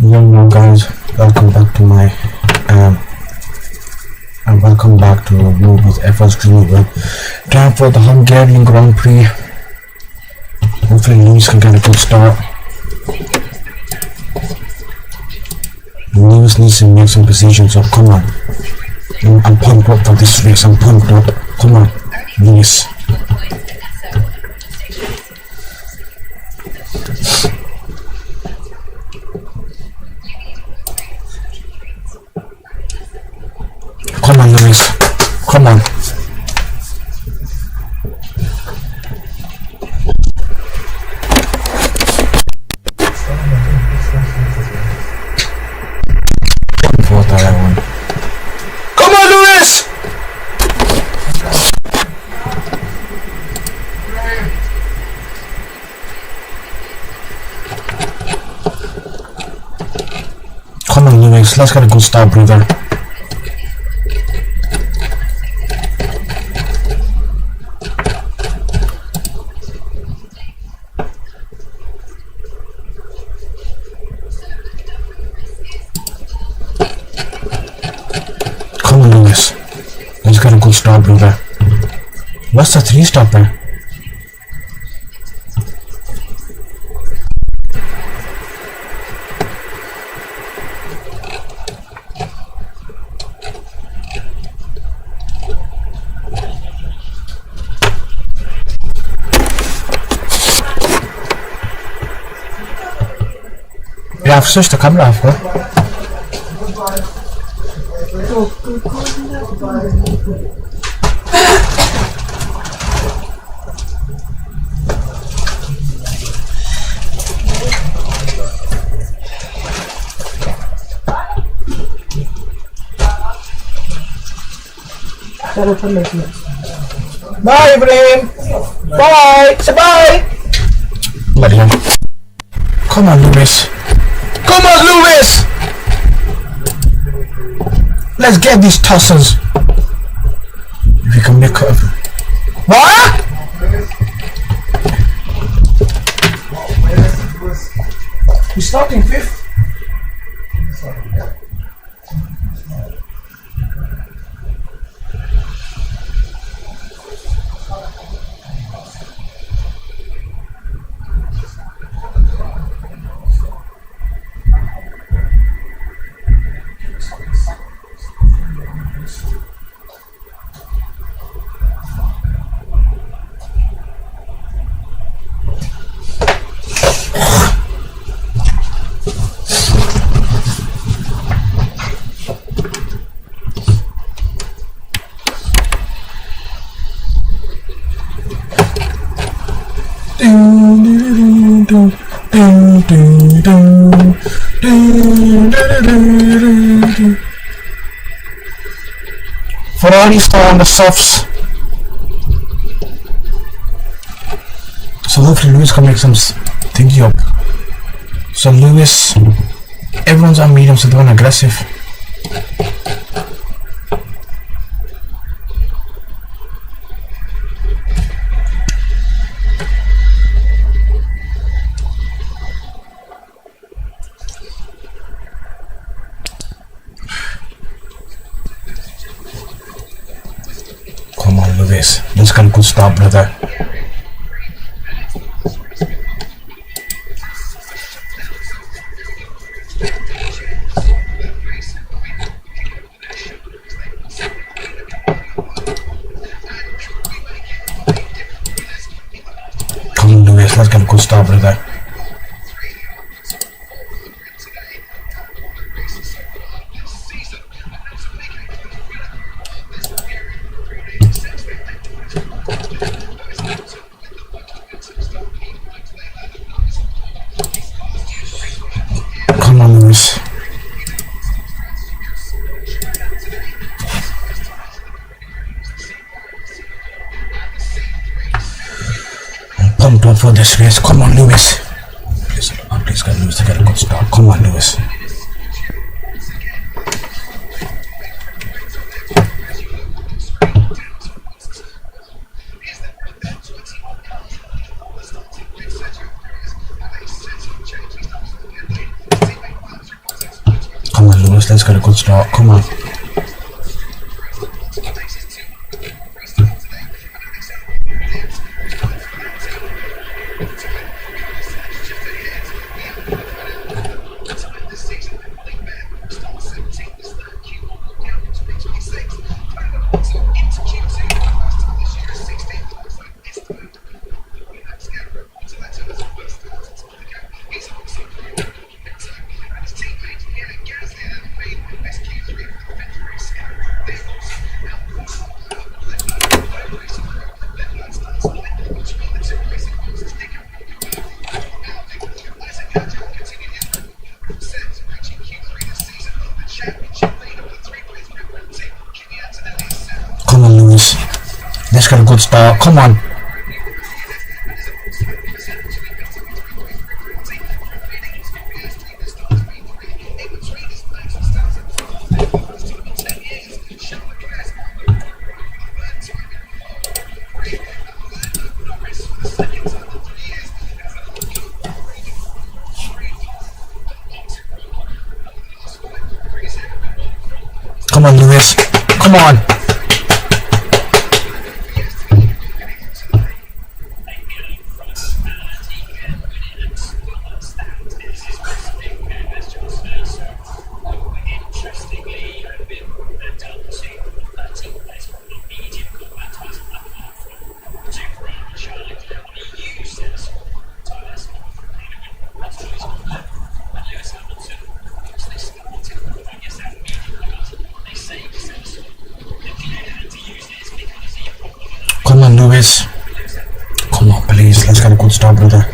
Yo guys, welcome back to my and welcome back to Muby's first stream event. Time for the Hungarian Grand Prix. Hopefully Lewis can get a good start. Lewis needs to make some positions up. Come on, I'm pumped up for this race. I'm pumped up. Come on, Lewis. Come on, Lewis. Come on. Come on, Lewis! Come on, Lewis. Let's get a good start, brother. Let's get a good start, brother. What's the 3-stopper? Ja, I've switched the camera off, huh? Bye, Ibrahim. Bye. Say bye. Bloody hell. Come on, Lewis. Come on, Lewis. Let's get these tossers. If you can make up. What? We're starting 5th. Ferrari still on the softs, so hopefully Lewis can make some thingy up. So Lewis, everyone's on medium, so they're on aggressive. Come on, Lewis. Let's get a good start, brother. Come on, Lewis. Let's get a good start, brother. Come on, Lewis. I'm pumped up for this race. Come on, Lewis. Please get Lewis to get a good start. Come on, Lewis. on, Lewis, let's get a good start. Come on. Come on, Lewis. Let's get a good start. Come on. Come on, Lewis. Come on. Come on, Lewis. Come on, please. Let's get a good start, brother.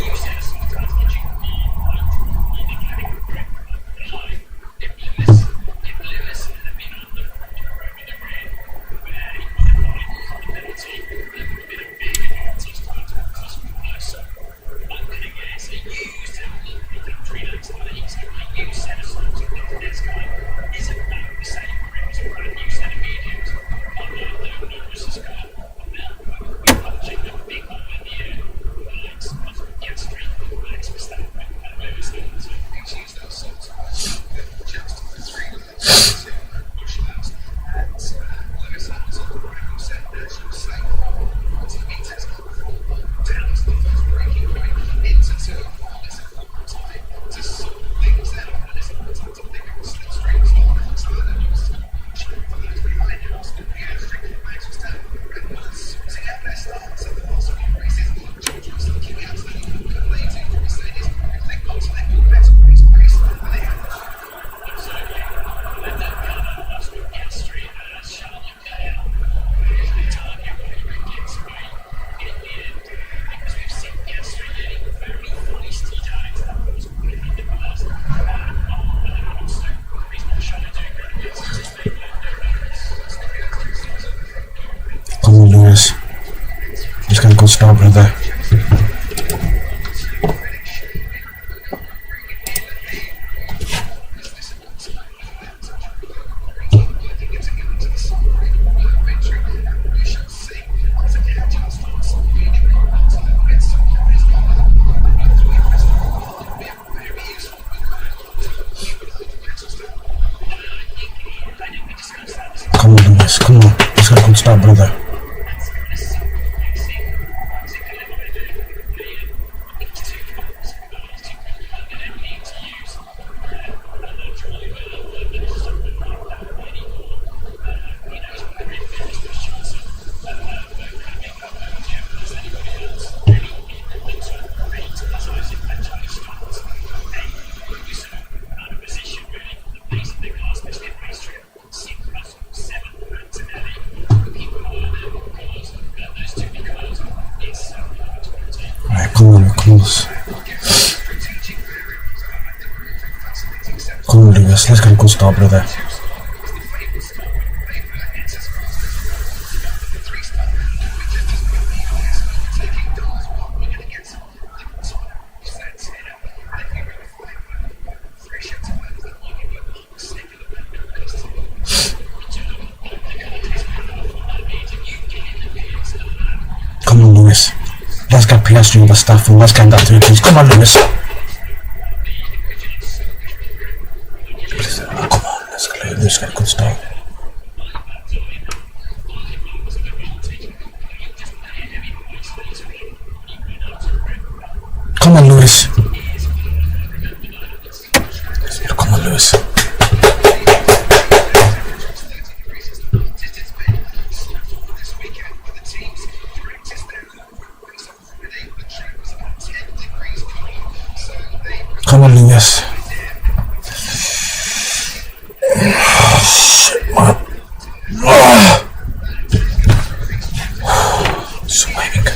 Come on, Lewis. Let's get a good start, brother. Come on, Lewis. Come on. Let's get a good start, brother. Come on, we're close. Come on, Lewis, let's get a good start, brother. Come on, Lewis. Let's get PSG the stuff and let's get that through, please. Come on, Lewis. Come on. Lewis got a good start. Come on, Lewis. Come on, Lewis. Come on, Lewis. Oh, shit, man. Oh. Surviving.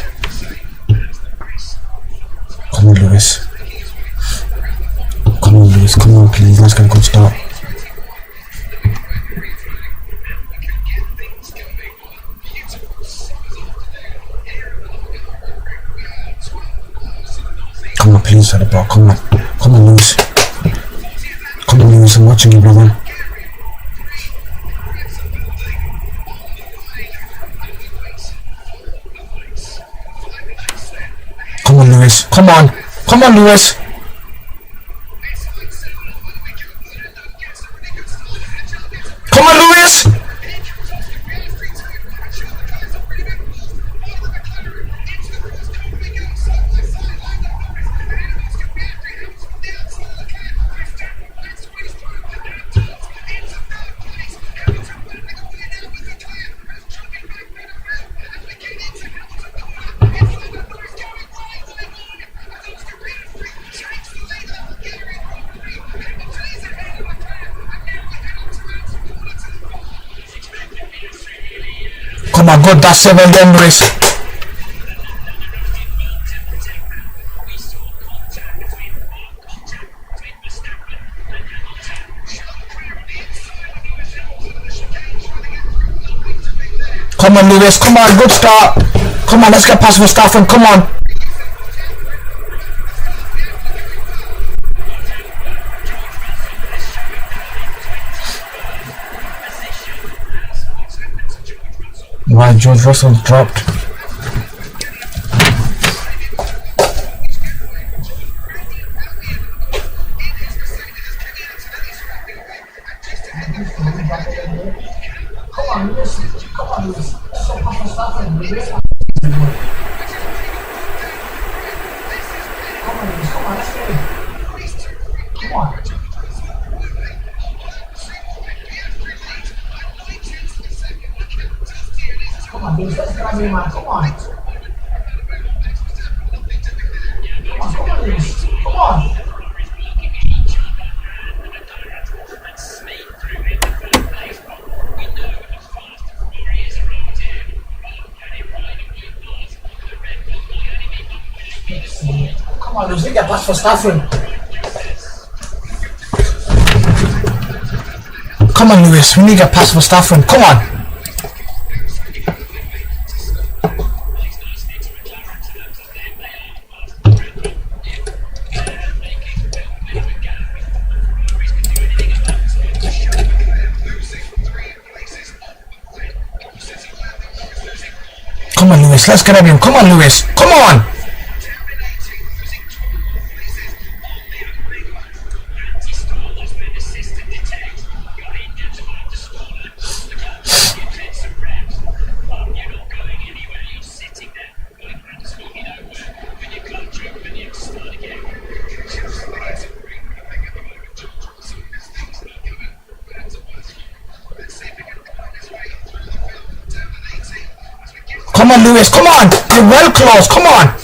Come on, Lewis. Come on, Lewis. Come on, please. Let's get a good start. Come on, please, at the ball. Come on. Come on, Lewis. Come on, Lewis. I'm watching you, brother. Come on, Lewis. Come on. Come on, Lewis. Come on, Lewis. Come on, good. That's 7 then, Lewis. Come on, Lewis. Come on, good start. Come on, let's get past Verstappen. Come on. Right, George Russell's dropped. Come on, Lewis. Come on, Lewis. So much stuff in Lewis. Come on, Lewis. Come on, let's get it. Come on. Come on, Lewis. Let's grab him, man. Come on. Come on, Lewis. Come on. Come on, Lewis, we get past Verstappen. Come on, Lewis, we need to get past Verstappen. Come on. Come on, Lewis, let's get him. Come on, Lewis. Come on. Come on, Lewis, come on! You're well close, come on!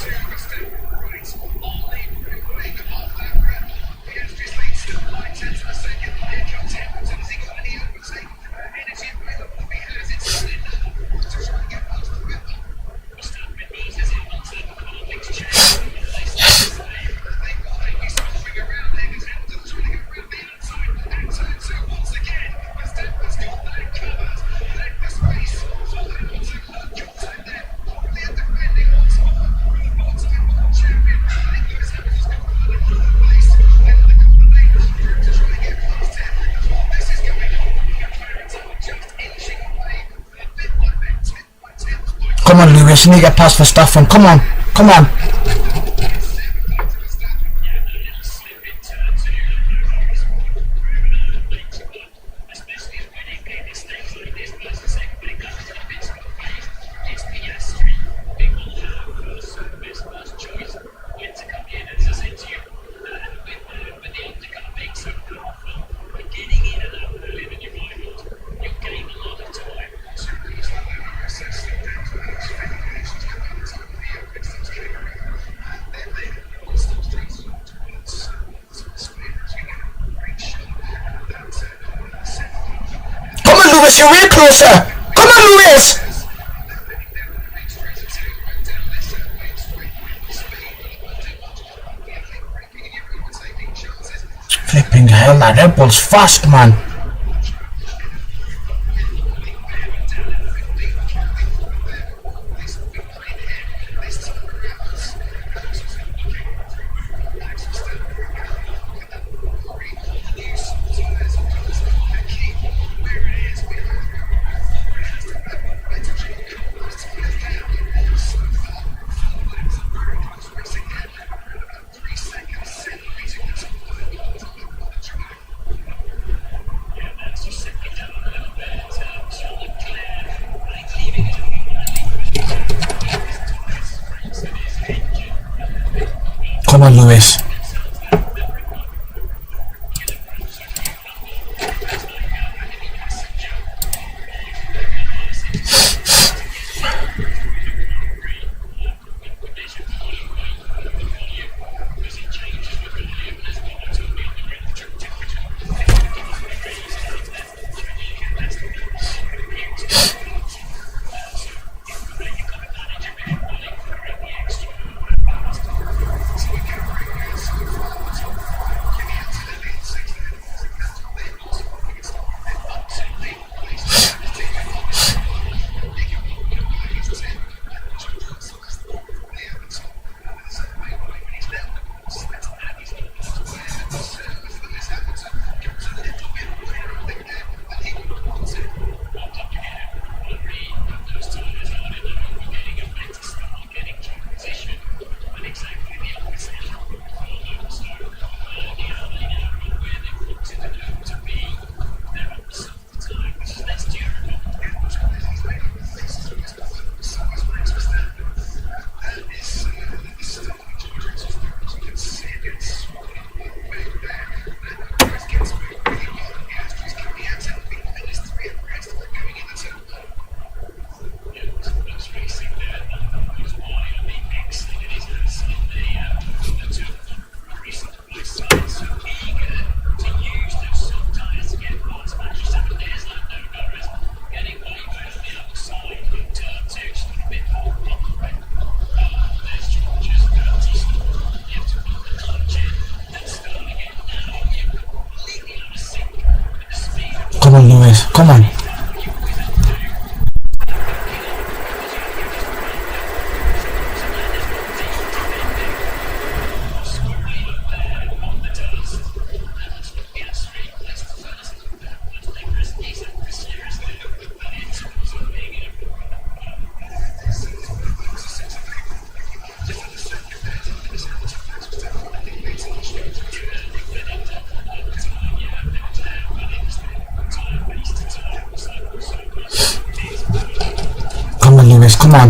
Come on, Lewis, you need to get past Verstappen. Come on, come on. you're way closer. Come on, Lewis. Flipping hell, that Red Bull's fast, man. Come on, Lewis. Come on, Lewis. Come on. Come on, Lewis. Come on.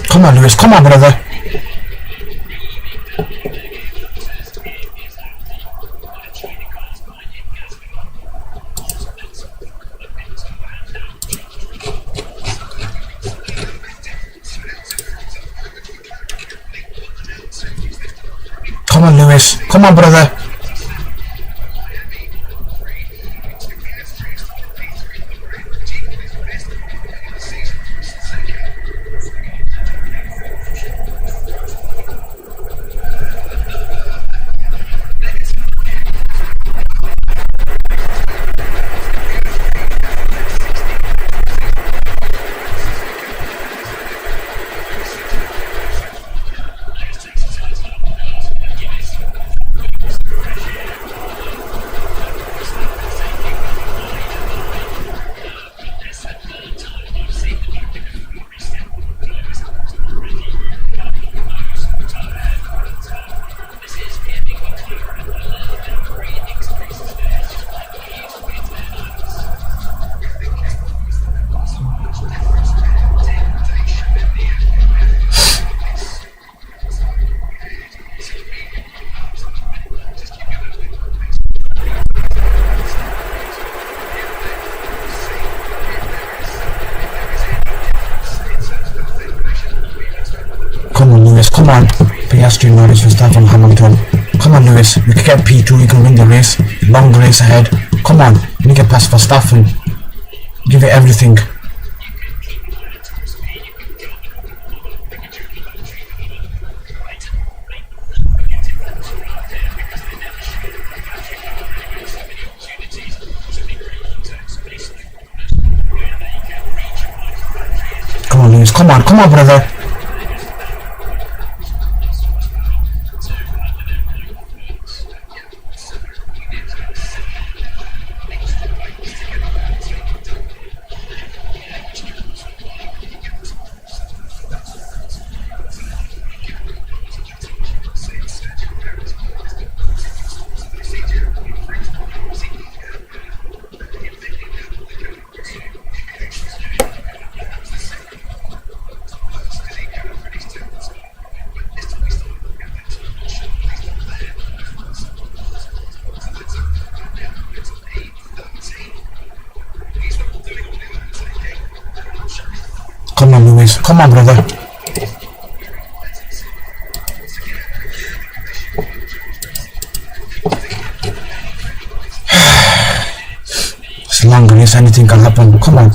Come on, Lewis. Come on, brother. Come on, Lewis. Come on, brother. Come on. Pedestrian knowledge for Stefan Hamilton. Come on, Lewis. You can get P2. You can win the race. Long race ahead. Come on. You need to get past Verstappen. Give it everything. Come on, Lewis. Come on, brother. Come on, Lewis. Come on, brother. As long as anything can happen. Come on.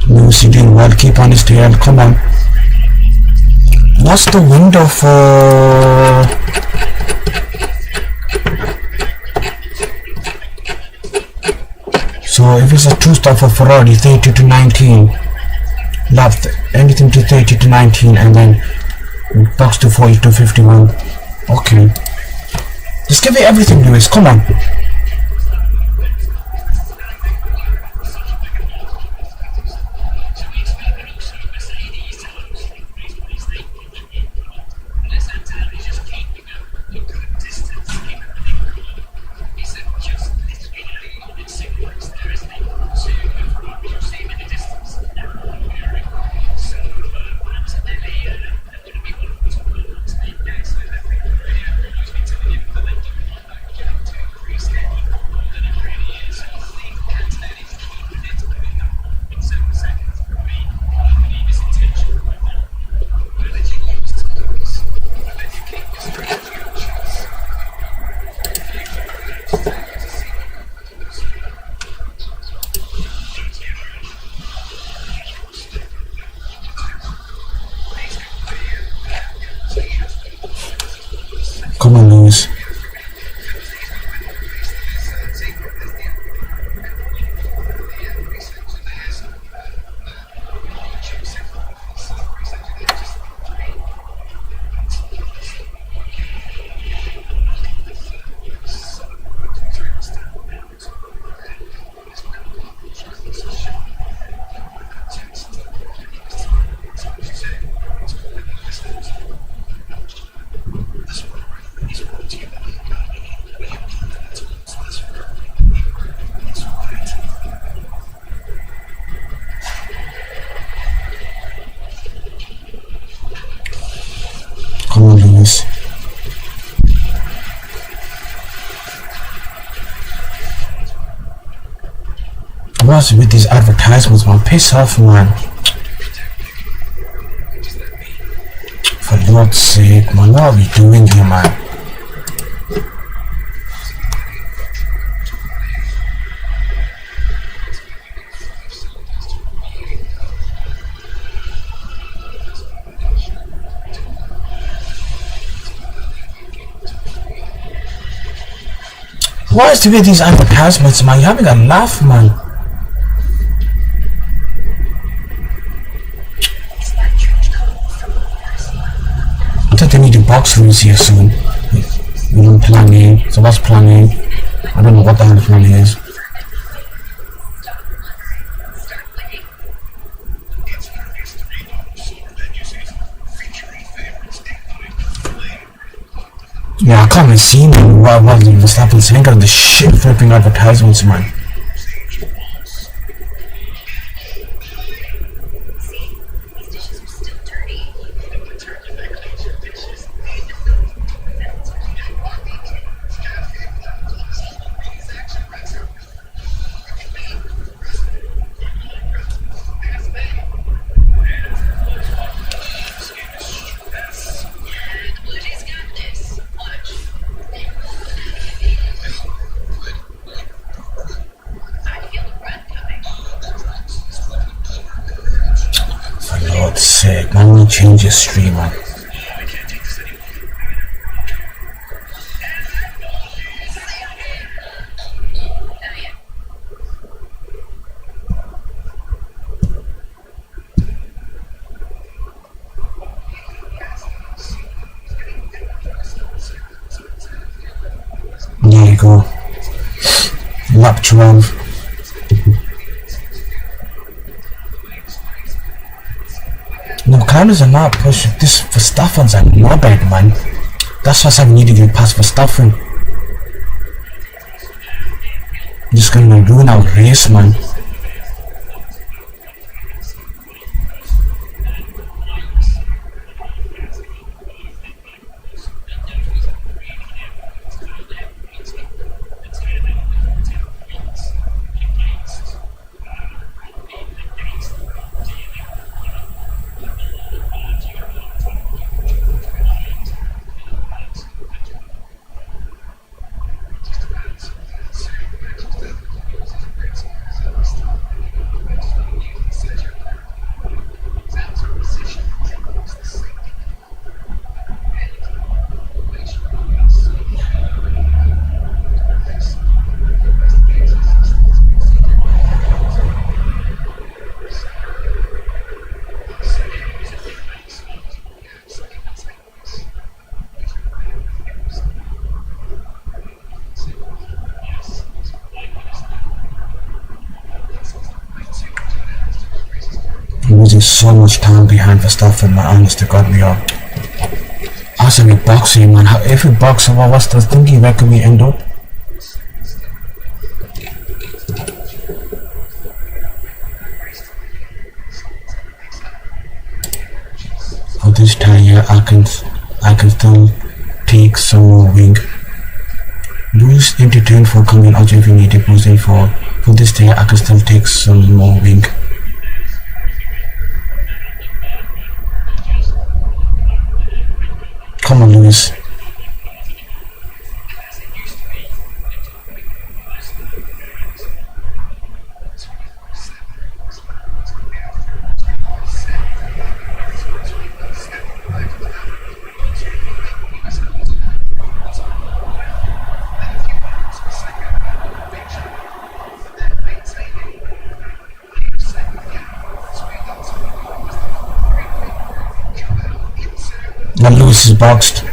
Lewis, you're doing well. Keep on his tail. Come on. What's the window for? So if it's a two-stop for Ferrari, 30 to 19. Left anything to 30 to 19 and then box to 40 to 51. Okay. Just give it everything, Lewis. Come on. Come on, Lewis. Come on, Lewis. What's with these advertisements, man? Piss off, man. For Lord's sake, man, what are we doing here, man? Why is the way these advertisements, man? You're having a laugh, man. I thought they need a box rooms here soon. We don't planning. So what's planning? I don't know what the hell the planning is. Yeah, I can't even see what's happening. I ain't got the shit flipping advertisements, man. Sick, man, let me change your stream, man. There you go. Lap 12. No, counters are not pushing. This Verstappen's a knobhead, man. That's why I need to get past Verstappen. I'm just gonna ruin our race, man. Losing so much time behind Verstappen, man. Honest to God, we are. Also, with boxing, man. If we box, what's the thinking? Where can we end up? For this tire, I can still take some more wing. Boost into turn 4 coming out if you need to boost in for this tire, I can still take some more wing. Come on, Lewis. Now Lewis is boxed.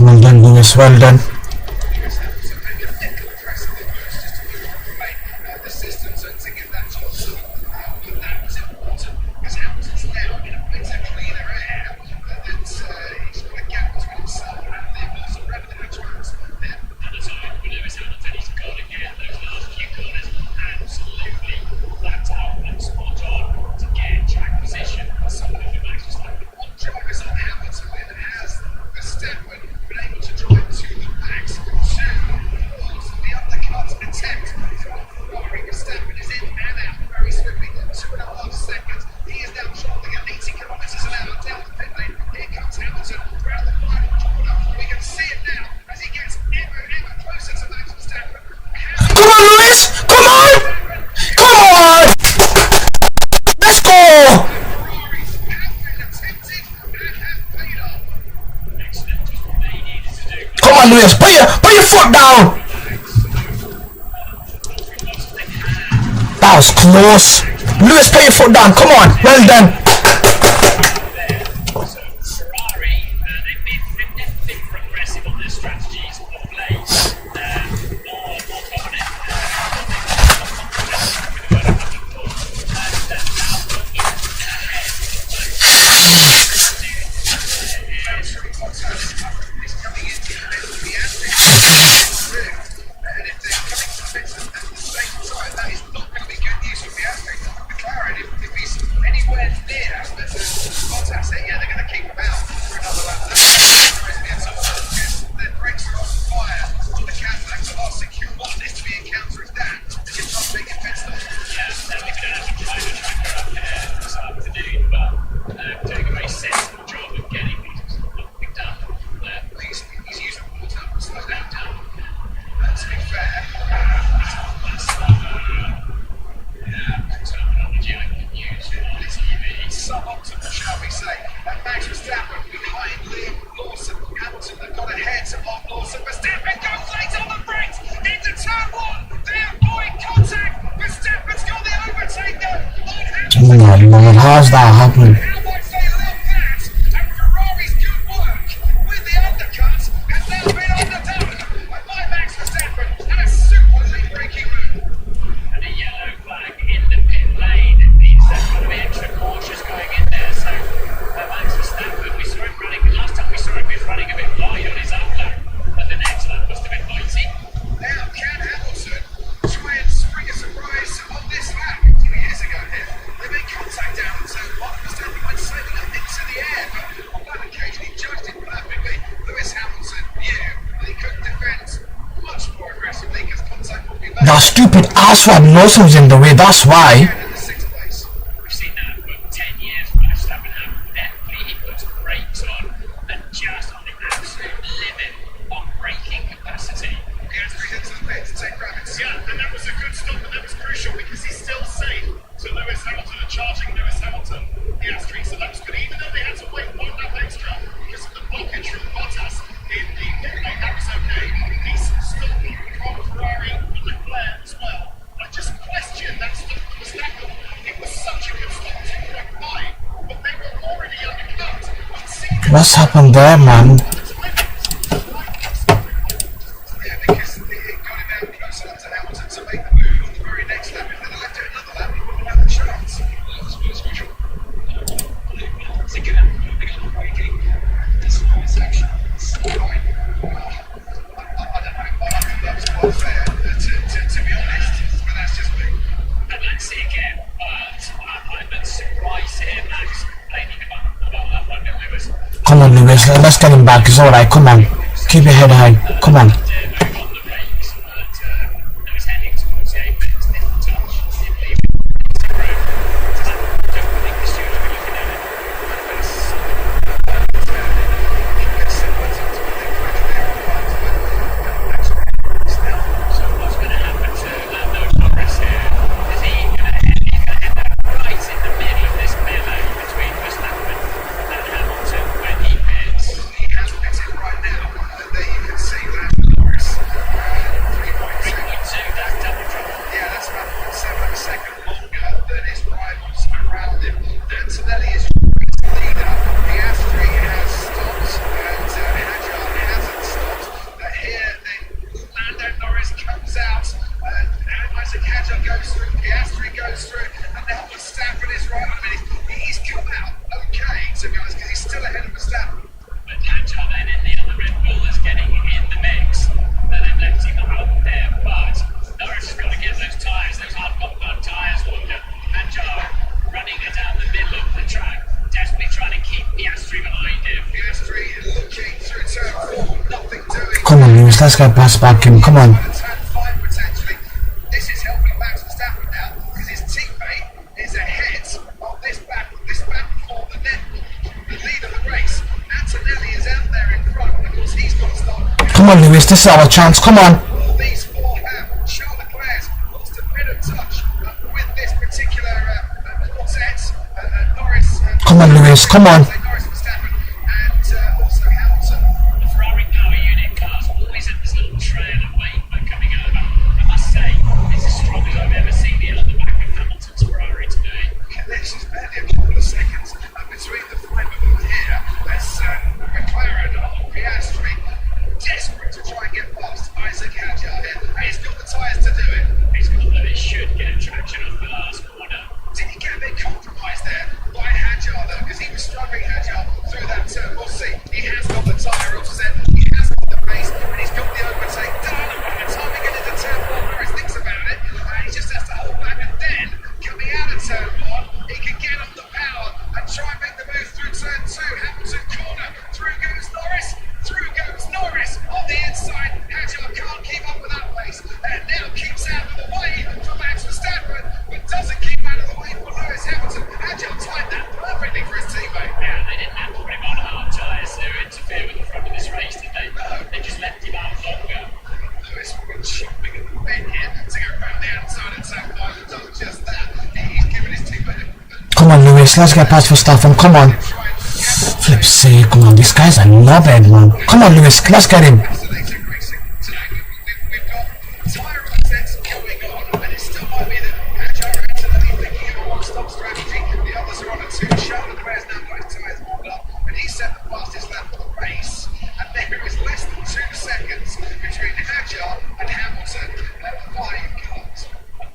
Well done, Lewis, well done. Lewis, put your foot down. That was close. Lewis, put your foot down. Come on, well done. Oh my lord, how's that happening? That stupid asswad Lawson was in the way, that's why. We've seen that for 10 years, but Verstappen have definitely he puts brakes on and just on the absolute limit on braking capacity. Piastri into the pit to take Rabbits. Yeah, and that was a good stop, and that was crucial because he's still safe to Lewis Hamilton and charging Lewis Hamilton. Piastri, so that was good, even though they had to wait 1 lap extra because of the blockage from Bottas in the pit lane. That was okay. He's still from Ferrari and Leclerc as well. I just question that stop from Verstappen. It was such a good stop, 2.5, but they were already undercut. What's happened there, man? Yeah, because it got him out close enough to Hamilton to make the move on the very next lap. If they'd left it another lap, he wouldn't have had the chance. That's crucial. Thinking of braking, this is action. I don't know. I think that was quite fair, to be honest, but that's just me. I'd like to see again, but I'm not surprised to hear Max complaining about that one bit, Lewis. Come on, Lewis, let's get him back. It's alright, come on. Keep your head high. Come on. Move on the brakes, but Lewis heading towards the apex, little touch, didn't leave it. I don't think the stewards will be looking at it. So what's going to happen to Lando Norris here? Is he going to head that right in the middle of this melee between Verstappen and Hamilton when he pits? He has pitted right now, and there you can see Lando Norris Come on, Lewis, let's get past back in. Come on. Turn 5 potentially. This is helping Max Verstappen now because his teammate is ahead of this battle for the lead of the race. Antonelli is out there in front, and of course he's got to start. Come on, Lewis, this is our chance. Come on. All these four have. Charles Leclerc lost a bit of touch with this particular quartet. Norris. Come on, Lewis, come on. Norris Verstappen and also Hamilton. The Ferrari power unit cars always at this little trail of vapor coming over. I must say, it's as strong as I've ever seen it on the back of Hamilton's Ferrari today. This is barely a couple of seconds between the five of them here. There's McLaren on Piastri, desperate to try and get past Isaac Hadjar here. And he's got the tyres to do it. He's got that it should get traction off the last corner. Did he get a bit compromised there by Hadjar though? Because he was struggling Hadjar through that turn. We'll see. He has got the tyre offset, he has got the pace, and he's got the overtake done. And by the time we get into turn 4, Norris thinks about it, and he just has to hold back. And then, coming out of turn 1, he can get on the power and try and make the move through turn 2. Hamilton corner. Through goes Norris. Through goes Norris. On the inside, Hadjar can't keep up with that pace. And now keeps out of the way for Max Verstappen, but doesn't keep out of the way for Lewis Hamilton. Hadjar timed that perfectly for his teammate. Yeah, they didn't have to put him on hard tyres to interfere with the front of this race, did they? They just left him out longer. Lewis will be chopping at the bit here to go around the outside of turn 5 and does just that. He's given his teammate a Come on, Lewis, let's get past Verstappen. Come on. try and Flip's sake, come on. This guy's a knobhead, man. Come on, Lewis, let's get him. fascinating racing today. We've got tyre offsets going on, and it still might be that Hadjar and Antonelli thinking of a one-stop strategy. The others are on a 2. Charles Leclerc's now got his tyres warmed up, and he set the fastest lap of the race. And there is less than 2 seconds between Hadjar and Hamilton. 5 cars.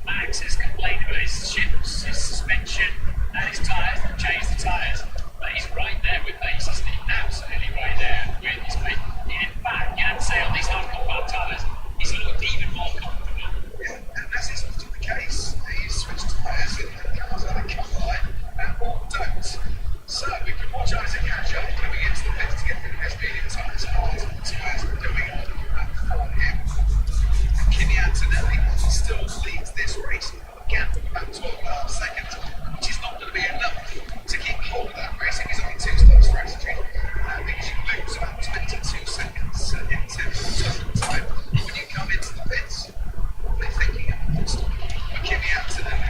Max has complained about his chips, his suspension, and his tyres. They've changed the tyres. But he's right there with pace, isn't he? Absolutely right there with his pace. In fact, you have to say on these hard combat tyres, he's looked even more comfortable. Yeah, and as is often the case, he's switched tyres and the cars either come line and or don't. So we can watch Isaac Hadjar coming into the pits to get rid of his medium tyres. Hard tyres going on for him. And Kimi Antonelli still leads this race. A gap of about 12.5 seconds, which is not going to be enough to keep hold of that race if he's on a 2-stop strategy. Because you lose about 22 seconds into total time when you come into the pits. What are they thinking of? Kimi Antonelli.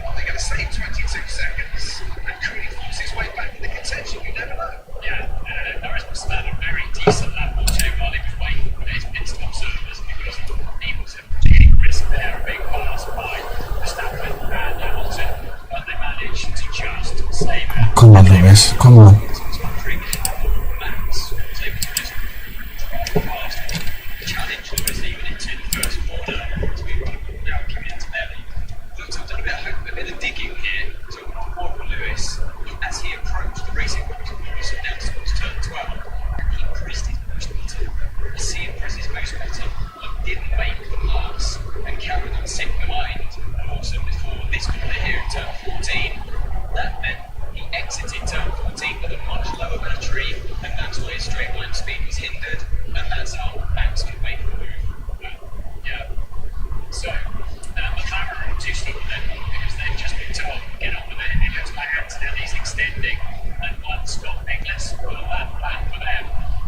Are they going to save 22 seconds? And could he force his way back into contention? You never know. Yeah, Norris must have had a very decent lap or two while he was waiting for his pit stop service because he was a big risk there, a big pass by Verstappen and Hamilton, but they managed to just save it. Come on, Lewis, come on. Max was able to just drive past him, challenge Lewis even into the first corner to be right now Kimi Antonelli. Look, I've done a bit of digging here to more for Lewis as he approached the racing book. So down towards turn 12, he pressed his boost button. You see him press his boost button. He didn't wait for the marks and carried on sick behind. And also before this corner here in turn 14, that meant he exited turn 14 with a much lower battery, and that's why his straight line speed was hindered, and that's how Max could make the move. Yeah. So, McLaren are too steep then because they've just been told, get on with it. It looks like Antonelli's extending and one Scott Nicholas will that plan for them.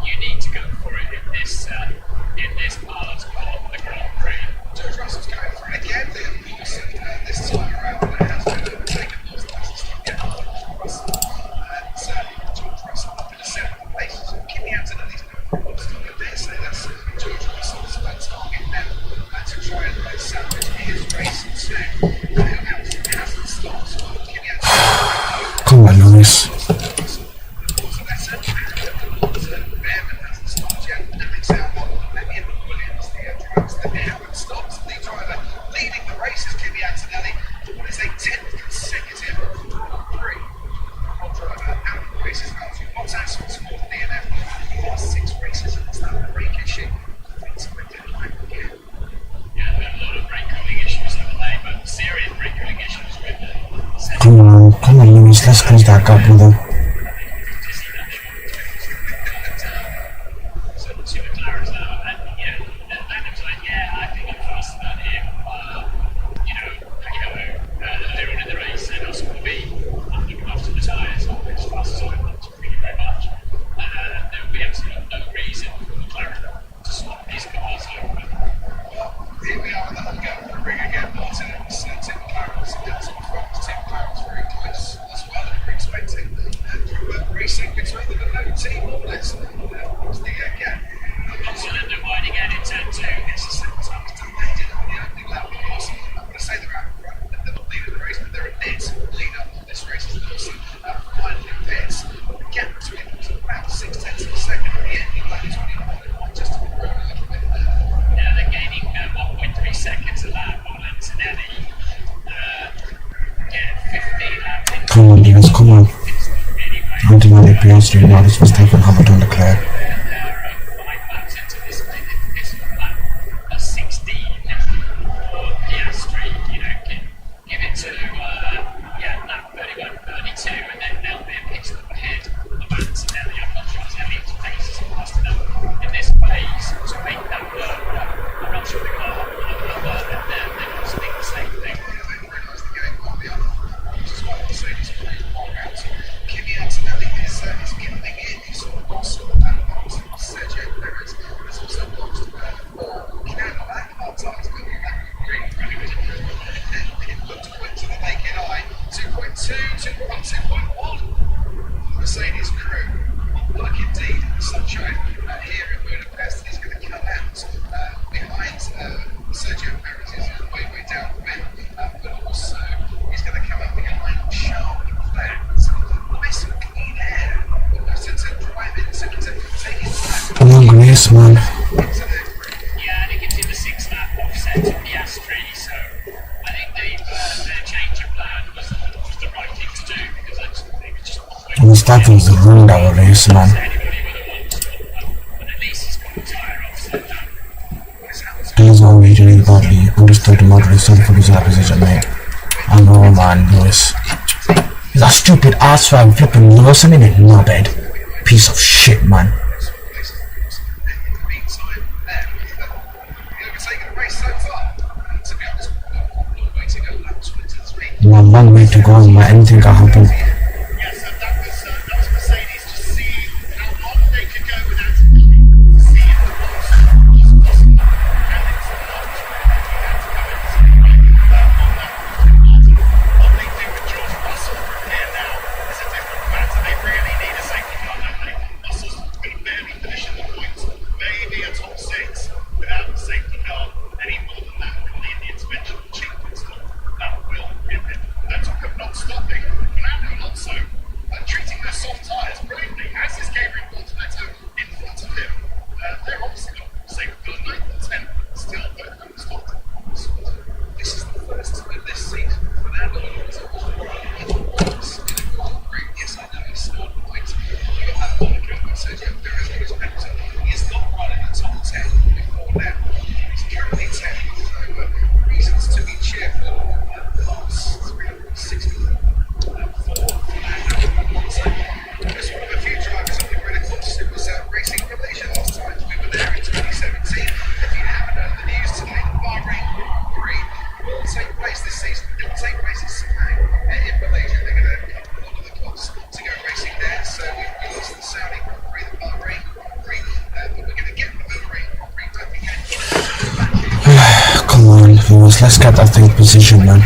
You need to go for it in this part of the Grand Prix. George Russell's going for it again. This time around, but it has been overtaken. Russell and George Russell up in a 7th place. So Kimi Antonelli's going for it. I dare say that's George Russell's target now to try and salvage his race too. Hamilton hasn't stopped. Kimi Antonelli. Come on, Lewis. Come on, Lewis, let's close that gap with him. So the two McLarens now, and again in turn 2. It's the second time he's done that. He did it on the opening lap, of course. I'm going to say they're out front, but they're not leading the race, but they're a net leader on this race as well. So finally pits. The gap between them was about 6/10 of a second at the end. He landed 21. It might just have grown a little bit there. Yeah, they're gaining 1.3 seconds a lap on Antonelli. Yeah, 15 laps into Come on, Diaz, come on. Antonelli, Piastri, Norris, Verstappen, Hamilton, Leclerc. 5 laps into this lap 16 for Piastri, give it to lap 31, 32, and then they'll be a pit stop ahead of Antonelli. I'm not sure Antonelli's pace is fast enough in this phase to make that work. I'm not sure they're going to hold on and they're going to speak the same thing. They realise the game might be on, which is why Mercedes are playing more out. Kimi Antonelli is coming in. He's sort of lost box. Sergio Perez has also lost 4 Cadillac hard times, but that really good. It looked quick to the naked eye. 2.2, 2.1. Mercedes crew work indeed in the sunshine here in Budapest. He's going to come out behind Sergio Perez, who's way down the wing, but also he's going to come up behind Charles Leclerc. Nice and clean air to drive into, to take it back. Long race, man. Yeah, and it gives him the 6-lap offset to Piastri, so I think the change of plan was the right thing to do, because they were just Verstappen's ruined our race, man. anybody with a one-stop, but at least he's got the tyre offset done. Things are really, really badly. Understood the moderate son for his opposition, mate. I know, man, Lewis. Is that stupid ass fam flipping Lewis in it? No bed. Piece of shit, man. One long way to go, man. Anything can happen. Yes, and that was Mercedes to see how long they could go without see if the box was possible. And it's not what they do with George Russell from here now is a different matter. They really need a safety car, don't they? Russell's going to barely finish in the points, maybe a top 6 without the safety car. Any more than that will need the intervention of the chief pit stop. That will give it. That took them not stopping. Fernando Alonso treating their soft tyres brilliantly, as is Gabriel Bortoleto in front of him. They're obviously not safe. Got a 9th or 10th still, but stopped. This is the first time this season Fernando Alonso was running in the box in a Grand Prix. Yes, I know he's scored points. But that Monaco with Sergio Perez on his penalty, he is not running the top 10 before now. He's currently 10th, so reasons to be cheerful. Last 360 for Fernando Alonso. Just one of a few drivers on the grid, of course, it was Racing Malaysia last time. We were there in 2017. If you haven't heard the news today, the Bahrain Grand Prix will take place this season. It will take place in Sepang in Malaysia. They're going to cut a lot of the costs to go racing there. So we lost the Saudi Grand Prix, the Bahrain Grand Prix, but we're going to get the Bahrain Grand Prix back again. Come on, Lewis, let's get that thing position, man.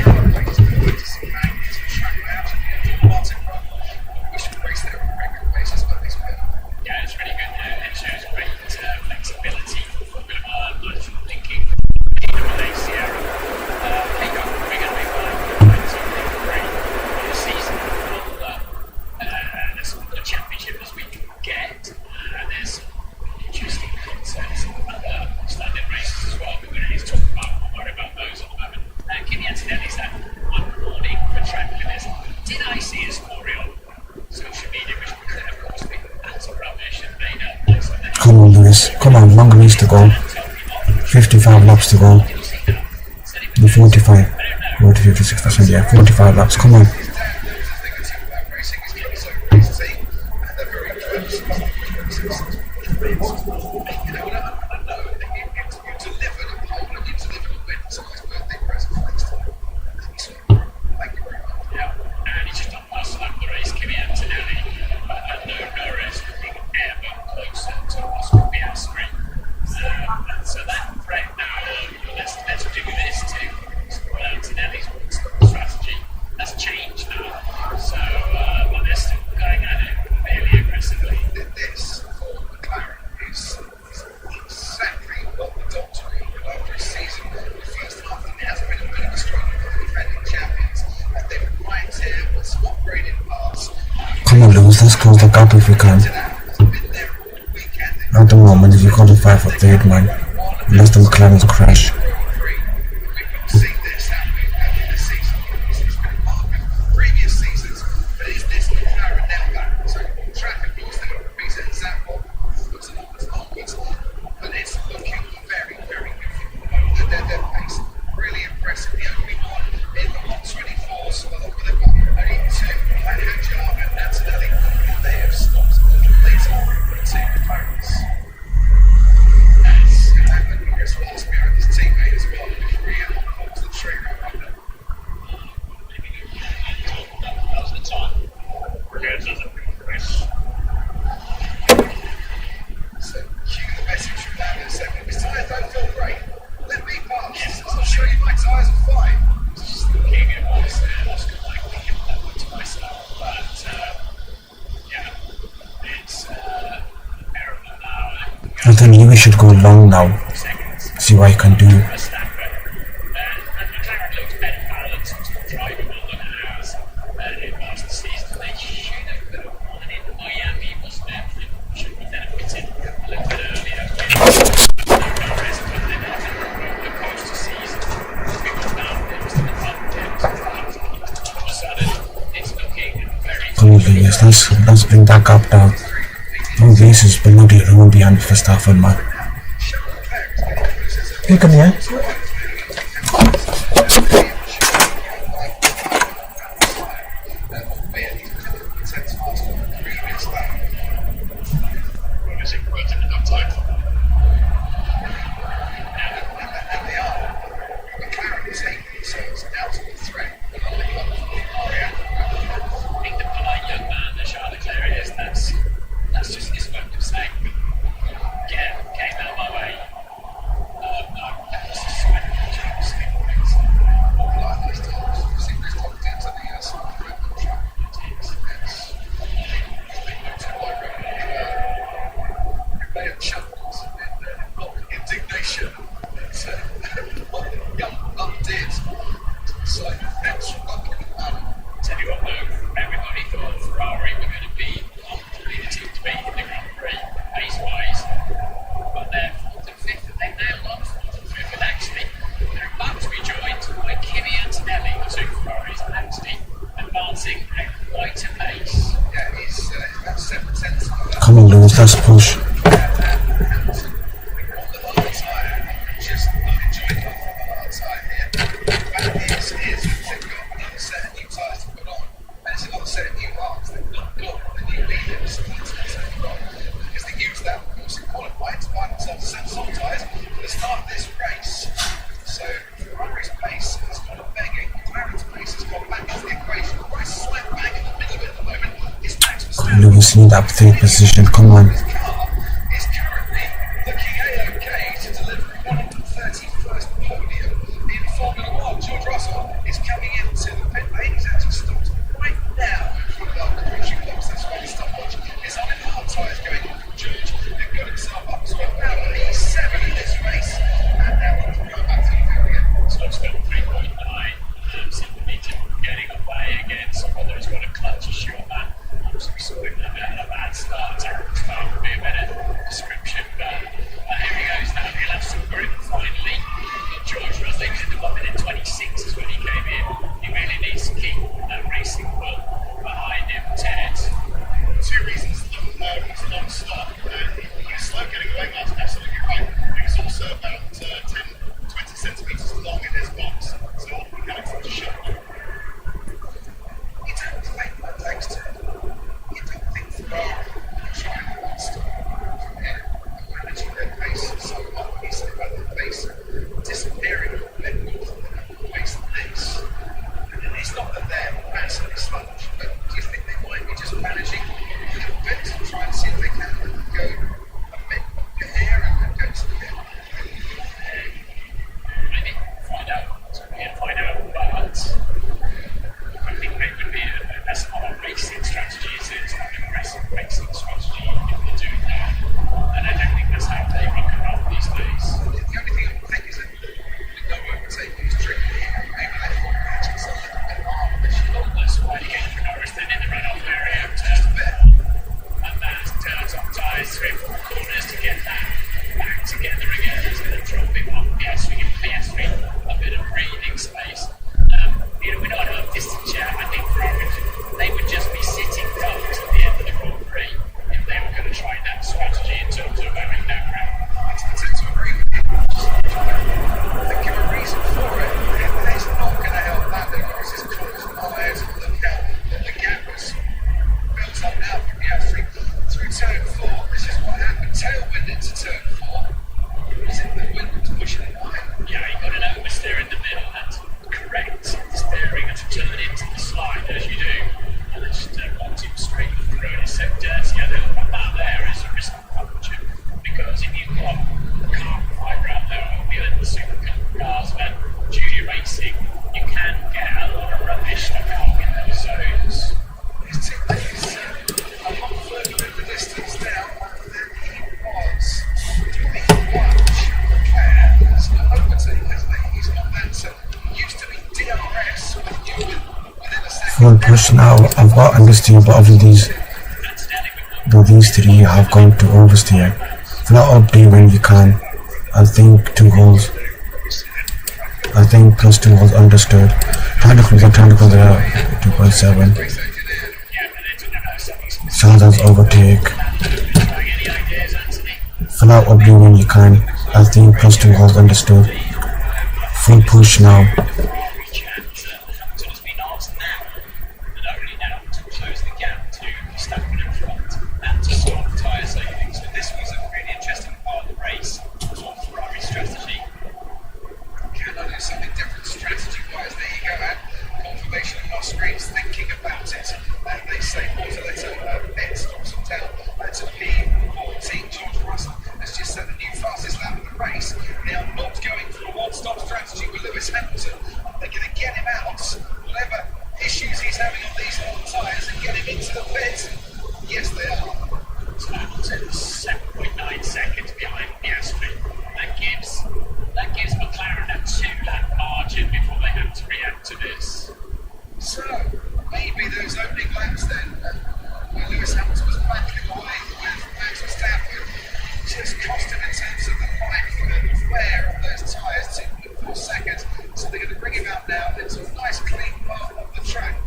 Yeah, it's really good. It shows great flexibility. I'm thinking, Malaysia, we're going to be fine. It's only great for the season. As a championship as we can get. There's some interesting concepts about standard races as well. We're going to talk about, we'll worry about those at the moment. Kimi Antonelli's had one warning for track limits. Did I see a story on social media which could of course be utter rubbish and made up? Come on, Lewis. Come on, long race to go. 55 laps to go. The 45. 56%, yeah, 45 laps. Come on. And he just done last lap of the race, Kimi Antonelli, and no Norris looking ever closer to Oscar Piastri. So that threat now, let's do this to Antonelli's strategy has changed let's close the gap if we can. At the moment, if you qualify for third, man, unless the McLaren's crash. Previous seasons, but is this McLaren now back? So track, of course, they've got Prix example, looks a lot onwards, but it's looking very, very good. Their pace really impressive. The only one in the 124s, so they've got only two, Hungury and Antonelli, they have stopped completely the two opponents. And Norris lost behind his teammate as well, Prix pulls the trigger right there. That was the time. Regards as a Prix. So cue the message from Lando saying, his tyres don't feel great. Let me pass. I'll show you my tyres are fine. Just thinking it was like we hit that one twice now. But yeah, it's terrible now. Anthony, we should go long now. Seconds. See what I can do. Verstappen. And McLaren looks better balanced, drivable than ours. In last season, they should have put one in Miami, wasn't it? They should be benefited a little bit earlier. Norris put them out in the post season. Because now it was the advantage. All of a sudden, it's looking very Probably yes, let's bring that gap down. Oh, this is bloody room behind Verstappen, man. Hey, come here. is it worth enough time for them? And they are. McLaren is taking themselves out of the threat. Being the polite young man that Charles Leclerc is, that's just his way of saying, yeah, came out my way. No, that was a sweat. Like those times, you've seen those top teams, I think that's on the red contract. They have chuckles in indignation. It's undid. So that's Tell you what though, everybody thought Ferrari were going to be probably the team to beat in the Grand Prix, pace-wise. But they're 4th and 5th, and they nailed on 4th and 5th. And actually, they're about to be joined by Kimi Antonelli, the two Ferraris, actually advancing at quite a pace. yeah, he's about 7 tenths. Come on, Lewis, let's push. Just enjoying off on the hard side here. The fact is they've got another set of new tyres to put on, and it's another set of new arms. They've not got the new mediums because they used that, of course, in qualifying to buy themselves a set of soft tyres for the start of this race. So Ferrari's pace has gone begging, McLaren's pace has gone back into the equation. Right slap bang in the middle of it at the moment. It's Max Verstappen. Lewis need that third position, come on. His car is currently looking A-OK to deliver a 131st podium in Formula One. George Russell is coming into the pit lane. He's actually stopped right now in front of our cruising box. That's why the stopwatch is on. And hard tyres going on from George. They've got himself up as well. Now P7 in this race. And now we'll go back to the field again. So it's still 3.9, seem to be getting away again. So whether he's got a clutch issue on that, obviously we saw him a bad start. Terrible start would be a better description. But here he goes now. He'll have some grip finally. George Russell ended up in 26 is when he came in. He really needs to keep that racing pull behind him. Ted. Two reasons that was non-stop. He was slow getting away, that's absolutely right. He was also about 10, 20 centimetres long in his box, so we had to shut him. You don't make my legs turn. You don't think Ferrari are trying to stop from here and managing their pace so easily about the pace disappearing from their north and the pace breathing space. We're not at a distance yet. I think Ferrari, they would just be sitting ducks at the end of the Grand Prix if they were going to try that strategy in terms of having no ground. I tend to agree with you. Think of a reason for it. It's not going to help that because it's close eyes. Look how the gap was built up now from Piastri through turn 4. This is what happened. Tailwind into turn 4. Is it the wind was pushing it wide? Yeah, you got an oversteer in the middle. That's correct steering and to turn into the slide as you do. And then just want him straight through and it's so dirty. I don't want that there is a risk of puncture. Because if you've got a carbon fibre out there, it'll be like the supercar cars and junior racing, you can get a lot of rubbish stuck up in those zones. His teammate is a lot further in the distance now than he was. He's not overtaken, hasn't he? He's not that used to be DRS with you within a second. Full push now. I've got understeer, but of these three I've gone to oversteer. Flat up D when you can. I think 2 holes. I think plus 2 holes understood. Trying to call there 2.7. Shazam's overtake. Flat up D when you can. I think plus 2 holes understood. Full push now. Thinking about it, and they say Bortoletto bet stops him down to P14. George Russell has just set the new fastest lap of the race. Now not going for a one-stop strategy with Lewis Hamilton. They're going to get him out, whatever issues he's having on these long tyres, and get him into the pit. Yes, they are. So Hamilton's 7.9 seconds behind Piastri. That gives McLaren a 2-lap margin before they have to react to this. So, maybe those opening laps then, where Lewis Hamilton was battling away with Max Verstappen, just cost him in terms of the life and the wear of those tyres, 2.4 seconds. So they're going to bring him out now into a nice clean part of the track.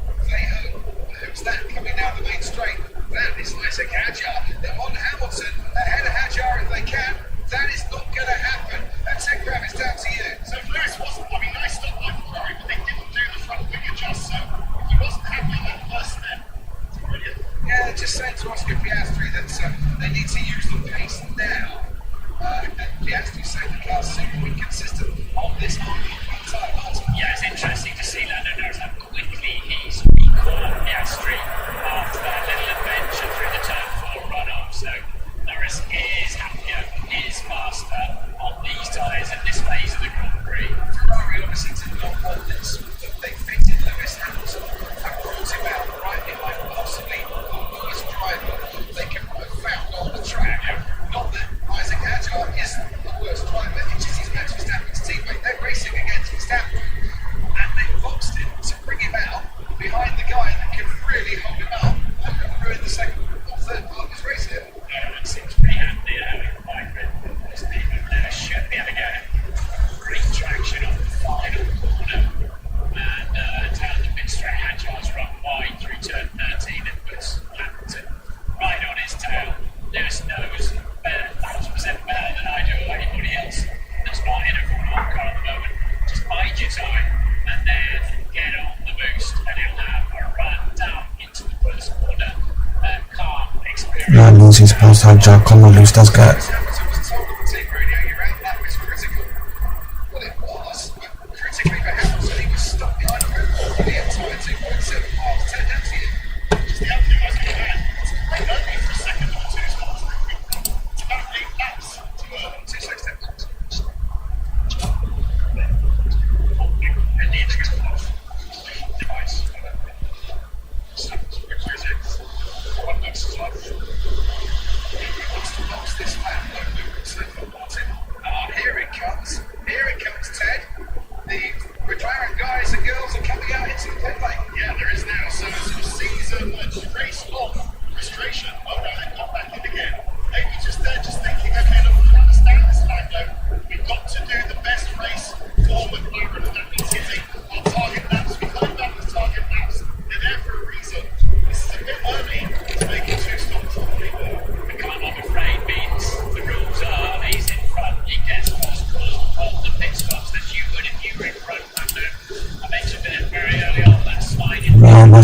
Who's that coming down the main straight? That is Isaac Hadjar. They're on Hamilton, ahead of Hadjar if they can. That is not going to happen. And Graham, it's down to you. So Lewis wasn't, nice stop by Ferrari, but they didn't do the front wing adjust, so if he wasn't happy with that first then, it's brilliant. Yeah, they're just saying to Oscar Piastri that they need to use the pace now. And Piastri saying the car's super inconsistent on this front tyre. Yeah, it's interesting to see Lando Norris how quickly he's recalled Piastri after that little adventure through the turn 4 run-off. So Norris is happier, is faster on these tyres at this phase of the Grand Prix. Ferrari obviously did not want this, but they fitted Lewis Hamilton and brought him out right behind possibly the worst driver they could have found on the track. Not that Isaac Hadjar is the worst driver, it's just he's Max Verstappen's teammate. They're racing against Verstappen, and they boxed him to bring him out behind the guy that can really hold him up and ruin the second or third part of his race here. It seems pretty handy having a hybrid. This team over there should be having a great traction on the final corner. And down the pit straight, Hadjar's run wide through turn 13 and puts Hamilton right on his tail. Lewis knows better, 1,000% better than I do or anybody else that's not in a Formula 1 car at the moment. Just bide your time and then get on the boost, and he'll have a run down into the first corner. Calm experience. Yeah, loses past Hadjar. Come on, lose that guy. Hamilton was told on the team radio your outlap is critical. Well, it was, but critically for Hamilton, he was stuck behind the entire 2.7 miles. Turn down to you. Just the other thing I was going to add, they don't need for a second or 2 spots. It's about 8 laps to 2 seconds. And the injuries device. One looks like He wants to box this lap, no movement, so for Martin.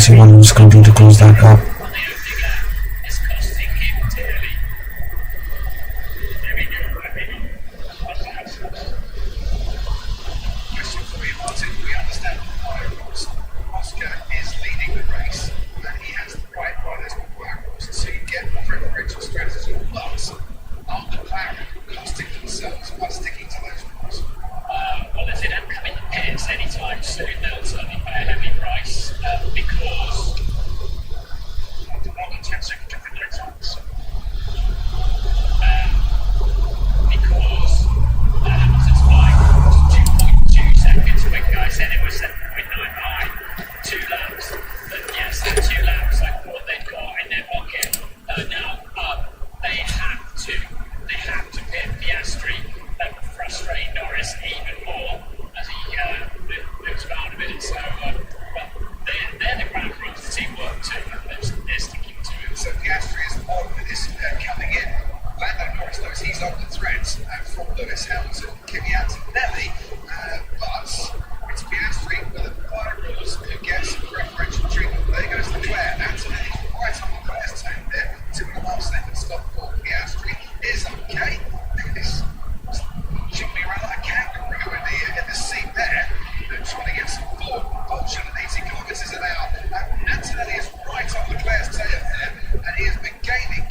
massive one who's going to close that gap. on the opening lap is costing him dearly. Question for you, Martin. We understand the fire rules. Oscar is leading the race, and he has the right riders with fire rules to get the preferential strategy. But are the McLaren costing themselves by sticking to those rules? Well, if they don't come in the pits anytime soon, they'll certainly pay a heavy price because More than 10 second difference. Hamilton's flying 2.2 seconds quicker. I said it was 7.99, 2 laps. But yes, the 2 laps I thought they'd got in their pocket. Now, they have to pit Piastri and frustrate Norris even more as he moves around a bit. So, they're the ground rules of teamwork too. They're sticking to it. So Piastri is on for this coming in. Lando Norris knows he's on the threads from Lewis Hamilton, Kimi Antonelli, but it's Piastri with the fire rules who gets preferential treatment. There goes Leclerc. Antonelli's right on the first time there. 2.5 seconds stop for Piastri is okay. This should be around like a kangaroo in the seat there. They're trying to get some form. Fortune at 80 kilometers an hour. Antonelli is right on Leclerc's tail there, and he has been gaining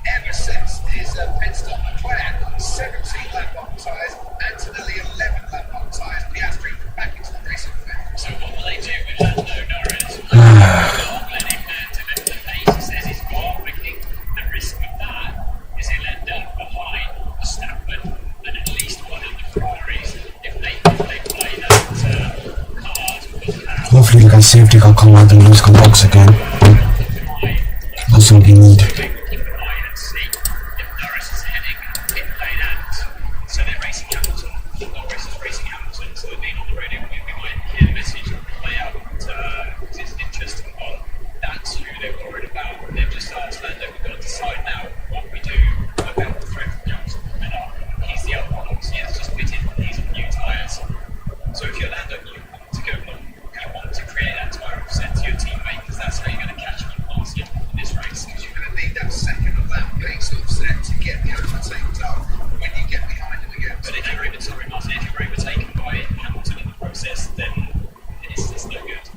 ever since his pit stop. Leclerc 17 lap on tyres, Antonelli 11 lap on tyres. Piastri back into the racing field. So what will they do with Lando Norris? Not let him deliver the pace he says he's got. I think the risk of that is he'll end up behind Verstappen and at least one of the Ferraris if they play that card. Hopefully the guy's safety car come out and lose the box again. That's what we need. Keep an eye and see if Norris is heading pit lane out. So they're racing Hamilton. Norris is racing Hamilton. So they've been on the radio. We might hear the message play out because it's an interesting one. That's who they're worried about. They've just asked Lando, we've got to decide now what we do about the threat from Johnson. And he's the other one. Obviously, he's just pitted. He's on new tyres. So if you're Lando, you want to go long. You want to create that tyre offset to your teammate because that's how you're going to catch him and pass him in this race. Because you're going to need that second lap pace offset to get the overtake done when you get behind him again. But if you're overtaken by Hamilton in the process, then it's no good.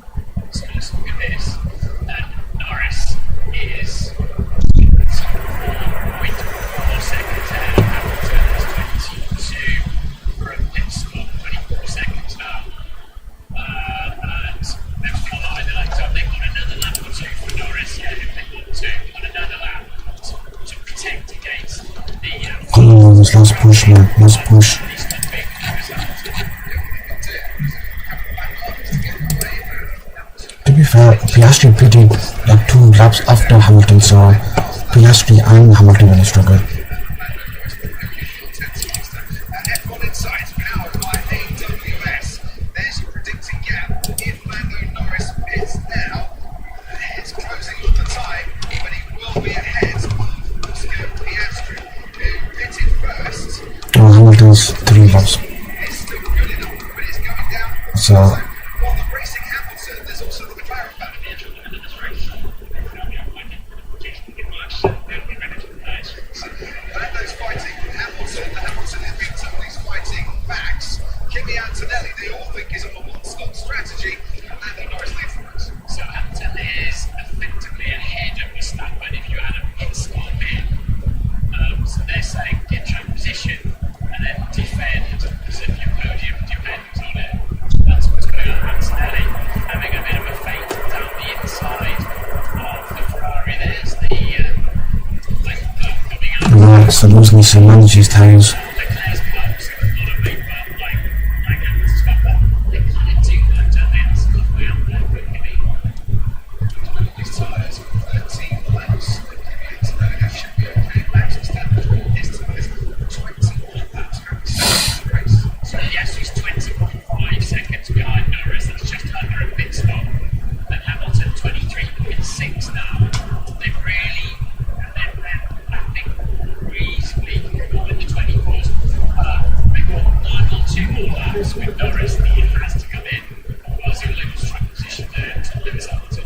So let's look at this. And Norris is 4.4 seconds ahead of Hamilton. That's 22 for a pit stop, 24 seconds now. And they've got another lap or 2 for Norris. Yeah, if they want to, on another lap to protect against the Come on, this last push, man. Last push. To be fair, Piastri pitted like 2 laps after Hamilton, so Piastri and Hamilton really struggled. F1 Insights powered by AWS. There's your predicting gap. If Lando Norris pits now, it's closing on the time, but he will be ahead of Oscar Piastri, who pitted first. Oh, Hamilton's 3 laps. It's still good enough, but it's going down. So, While the racing Hamilton, there's also the McLaren battle. Lando's fighting Hamilton. Hamilton is being told he's fighting Max. Kimi Antonelli, they all think is on a one-stop strategy. Lando Norris leads the race. So Hamilton is effectively ahead of Verstappen if you add a pit stop in. So they're saying get your position and then defend as if your podium depends on it. That's what's going on. Antonelli having a bit of a feint down the inside of the Ferrari. There's the coming out. right, so losing me some manage his tires. Leclerc's clubs have got a big like Hamilton's got that. They kind of do that, don't they? That's the way out there, but His tyres 13 laps. Kimi Antonelli should be okay. Max Verstappen, his tyres 21 laps. Race. so yes, he's 20.5 seconds behind Norris. That's just under a pit stop. And Hamilton 23.6 now. They've really, they're lapping reasonably good in the 24s. They've got 1 or 2 more laps with Norris. He has to come in, otherwise he'll lose track position there to Lewis Hamilton.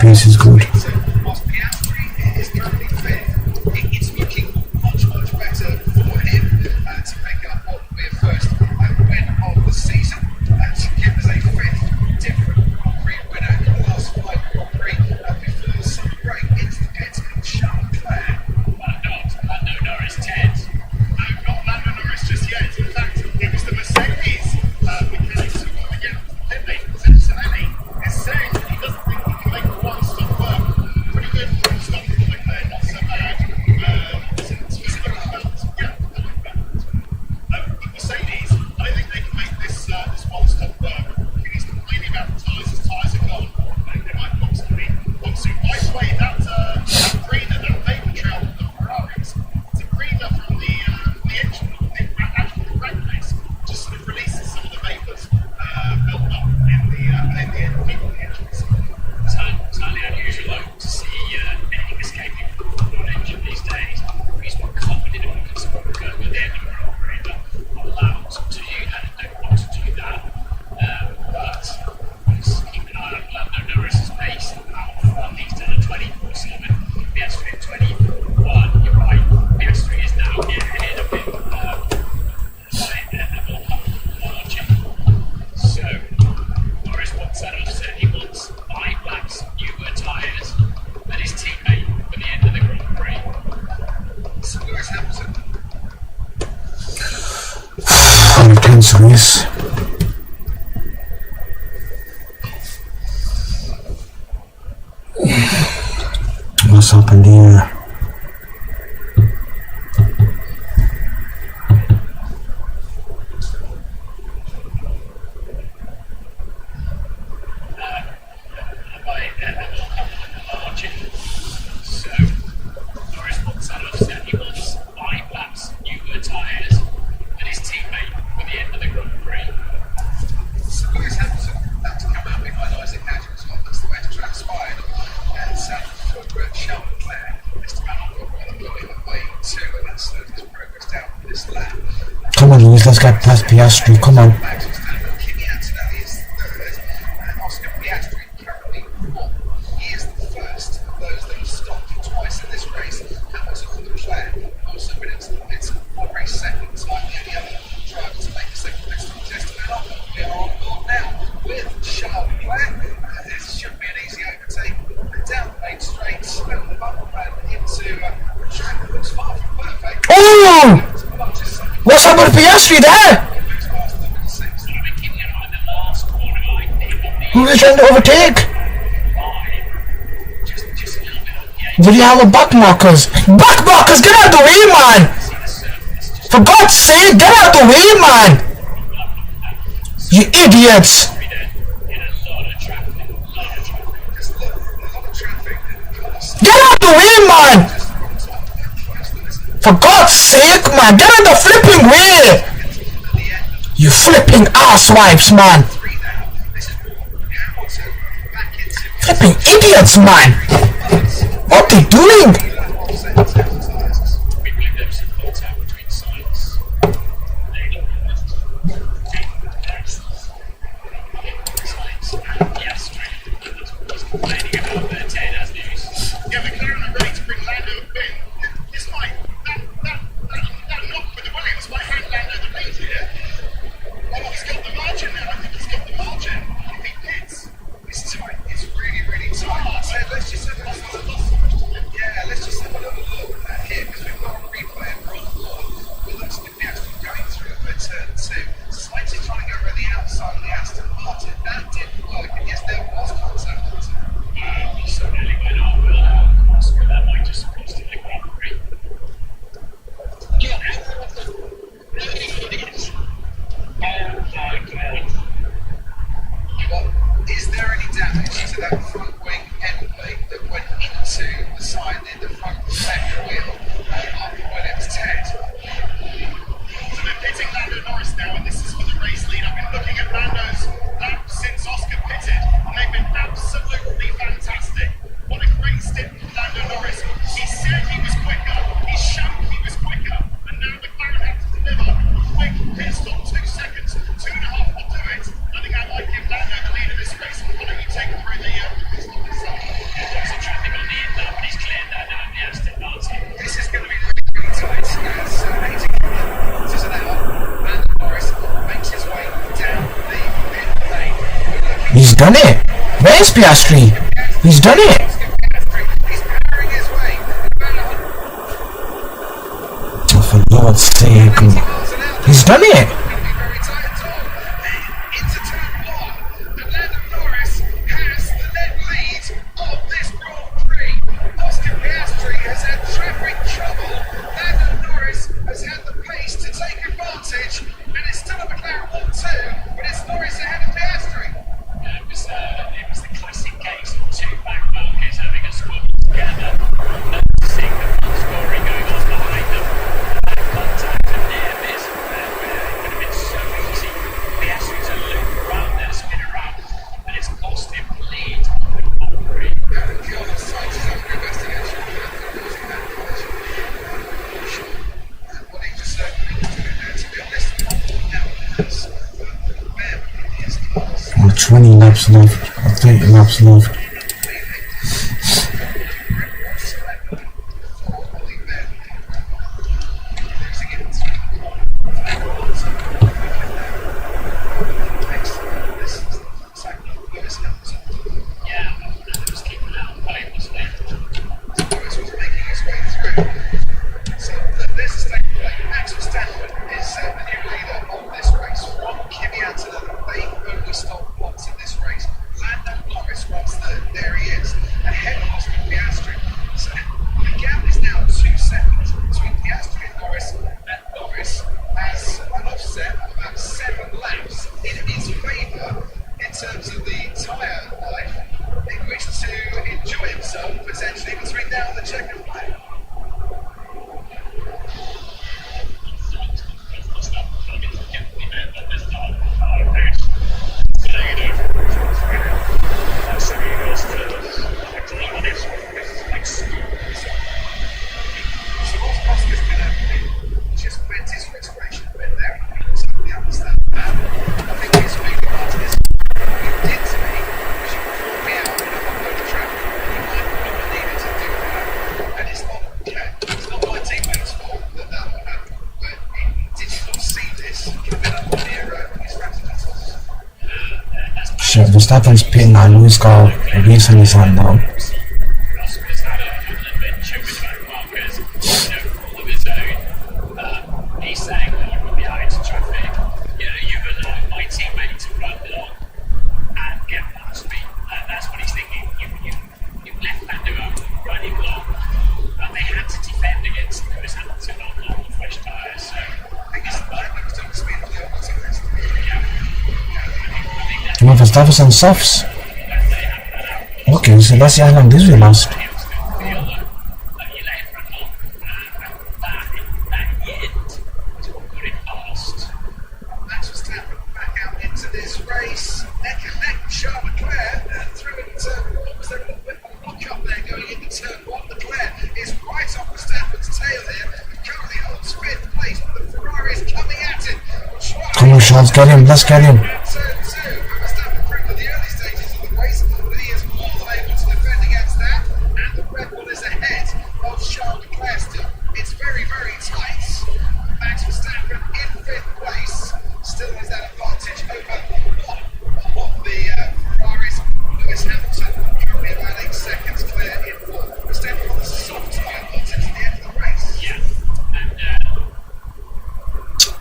pace is good. Whilst Piastri is currently fifth, it's looking much better for him to pick up what will be a first win of the season. To give us a fifth different Grand Prix winner in the last 5 Grand Prix before celebrating into the pits in Charles Leclerc. Lando Norris 10th. No, not Lando Norris just yet. In fact, it was the Mercedes mechanics who got the gap to the pit lane. Cincinnati is saying that he doesn't think he can make the one-stop work. Pretty good one-stop for Leclerc, not so bad. Mercedes, I don't think they can make this one-stop work. He's complaining about the tyres. His tyres are gone. They might possibly want to. By the way, that breather, that vapor trail from the Ferraris, it's a breather from the engine, the brake place, just sort of releases some of the vapors built up in the engines. It's highly unusual though to see anything escaping from an engine these days. He's more confident in what can work with the engine operator, not allowed to do that and don't want to do that. But just keep an eye on Lando Norris's pace out front. He's done a 24/7. Piastri at 21. You're right. Piastri is now ahead of him by a margin. So Norris wants that offset. He wants 5 laps newer tyres than his teammate for the end of the Grand Prix. So Lewis Hamilton. Intense race. What's happened here? By a margin. So Norris wants that offset. He wants 5 laps newer tyres than his teammate for the end of the Grand Prix. So Lewis Hamilton had to come out behind Isaac Hadjar as well. That's the way it transpired. And for Charles Leclerc, Mr. Hamilton got a little away too, and that slowed his progress down for this lap. Come on, Lewis, let's get past Piastri. Come on. Max Verstappen, Kimi Antonelli is third, and Oscar Piastri currently fourth. He is the first of those that have stopped twice in this race. Hamilton and Leclerc also been into the pits for a second time. The only other driver to make a second pit stop test out. We are on board now with Charles Leclerc. This should be an easy overtake. Down the main straight, and the bubble ran into a track that looks far from perfect. Oh! What's up with Piastri there? Who was trying to overtake? Did you have a back markers? Back markers, get out of the way, man! For God's sake, get out of the way, man! You idiots! Get out of the way, man! For God's sake, man, get out of the flipping way! You flipping asswipes, man! Flipping idiots, man! What they doing? Yeah, McLaren are ready to bring Lando a win. This might, that knock with the Williams might hand Lando the lead here. Oh, he's got the margin now. I think he's got the margin. If he hits, It's tight. It's really tight. So let's just have a little let's just have a little look at here because we've got a replay of Ron Wall with us with Piastri going through for turn 2. Slightly trying to go around the outside of the Aston Martin. That didn't work, and yes, there was contact. So nearly went on. Well, Oscar, that might just cost him the Grand Prix. Well, is there any damage to that front wing end plate that went into the side in the front left wheel after Williams' head? So they're pitting Lando Norris now, and this is for the race lead. I've been looking at Lando's laps since Oscar pitted, and they've been absolutely fantastic. What a great stint from Lando Norris. He said he was quicker, he showed he was quicker, and now McLaren have to deliver a quick pit stop, 2 seconds, 2.5 will do it. I think I might give Lando the lead of this race. Why don't you take through the pit stop yourself? done it. Where's Piastri? He's done it. Oh, for Lord's sake. He's done it. Or 20 laps left, or 30 laps left. Shit, Verstappen's pitting now. Lewis got a race on his hand now. Verstappen's on softs. Okay, so let's see how long this will last. Come on, Charles, get him, let's get him.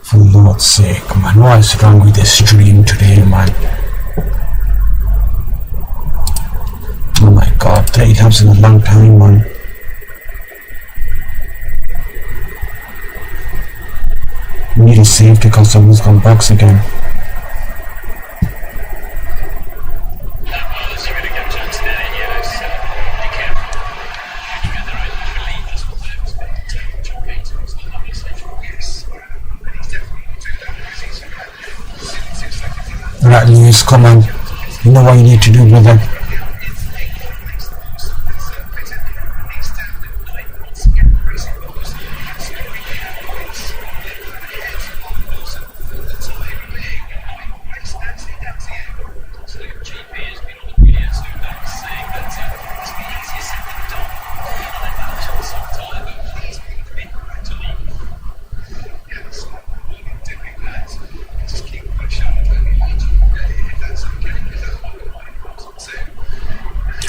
For Lord's sake, man, what is wrong with this stream today, man? Oh my god, 30 laps in a long time, man. We need a safety because someone's gone box again. Right, Lewis, come on. You know what you need to do, brother.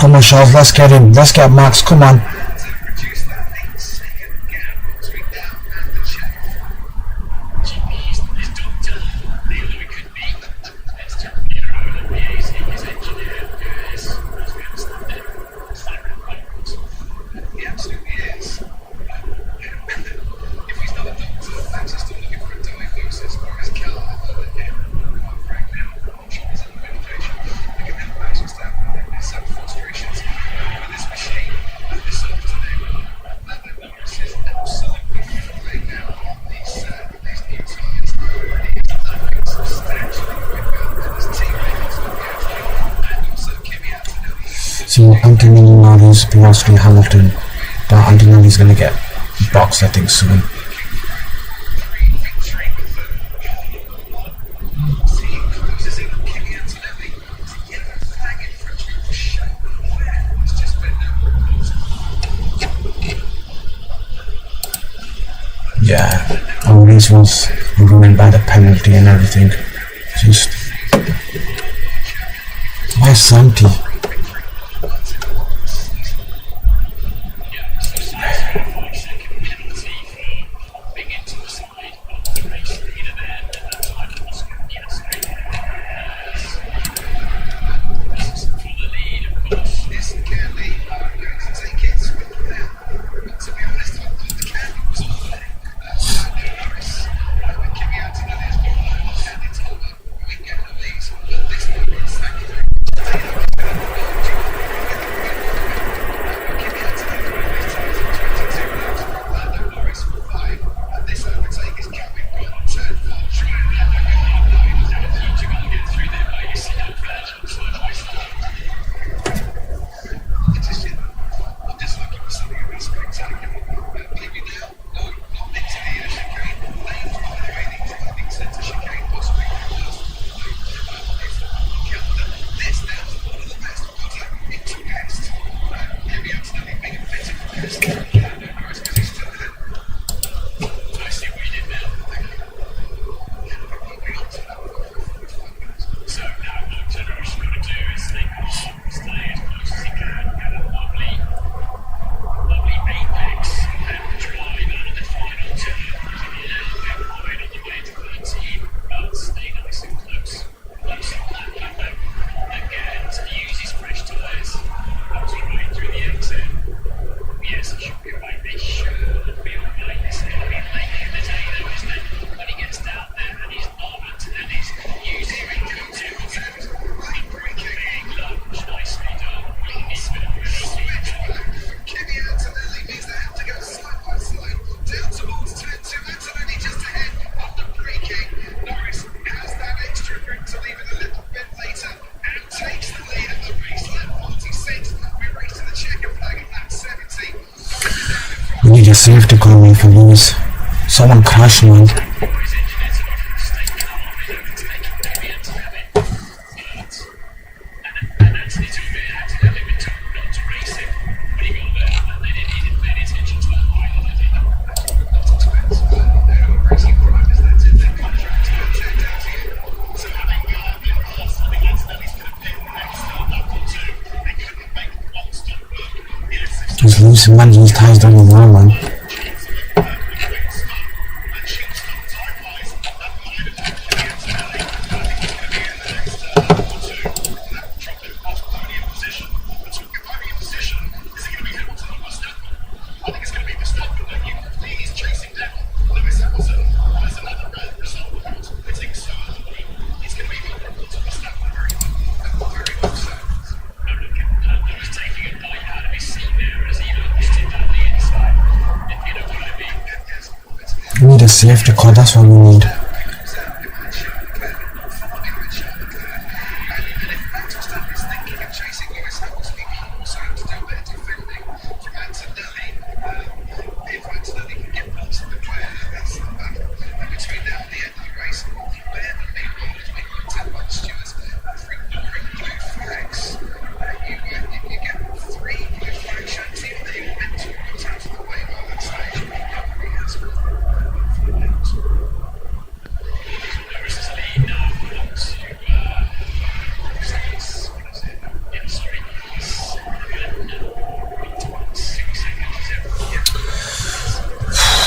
Come on, Charles, let's get him. Let's get Max, come on. reduce that 8-second gap between now and the check. GP's his doctor. The other it could be. Let's just get her over the PA's his engineer. Yes, as we understand it. Siren Reynolds. He absolutely is. If he's not a doctor, perhaps he's still looking for a diagnosis or his killer. Quite frankly, I'm sure he's under medication. They can help Max understand his frustrations with this machine this afternoon. Lando Norris is absolutely flying now on these new tyres. He is looking substantially quicker than his teammates and also Kimi Antonelli. So Antonelli now is Piastri Hamilton, but Antonelli's gonna get boxed I think soon. Yeah, our race was ruined by the penalty and everything. Just why Santi? We need a safety car for Lewis. Someone crashed man. He's losing man, his tires down the wall, man. We need a safety car, that's what we need.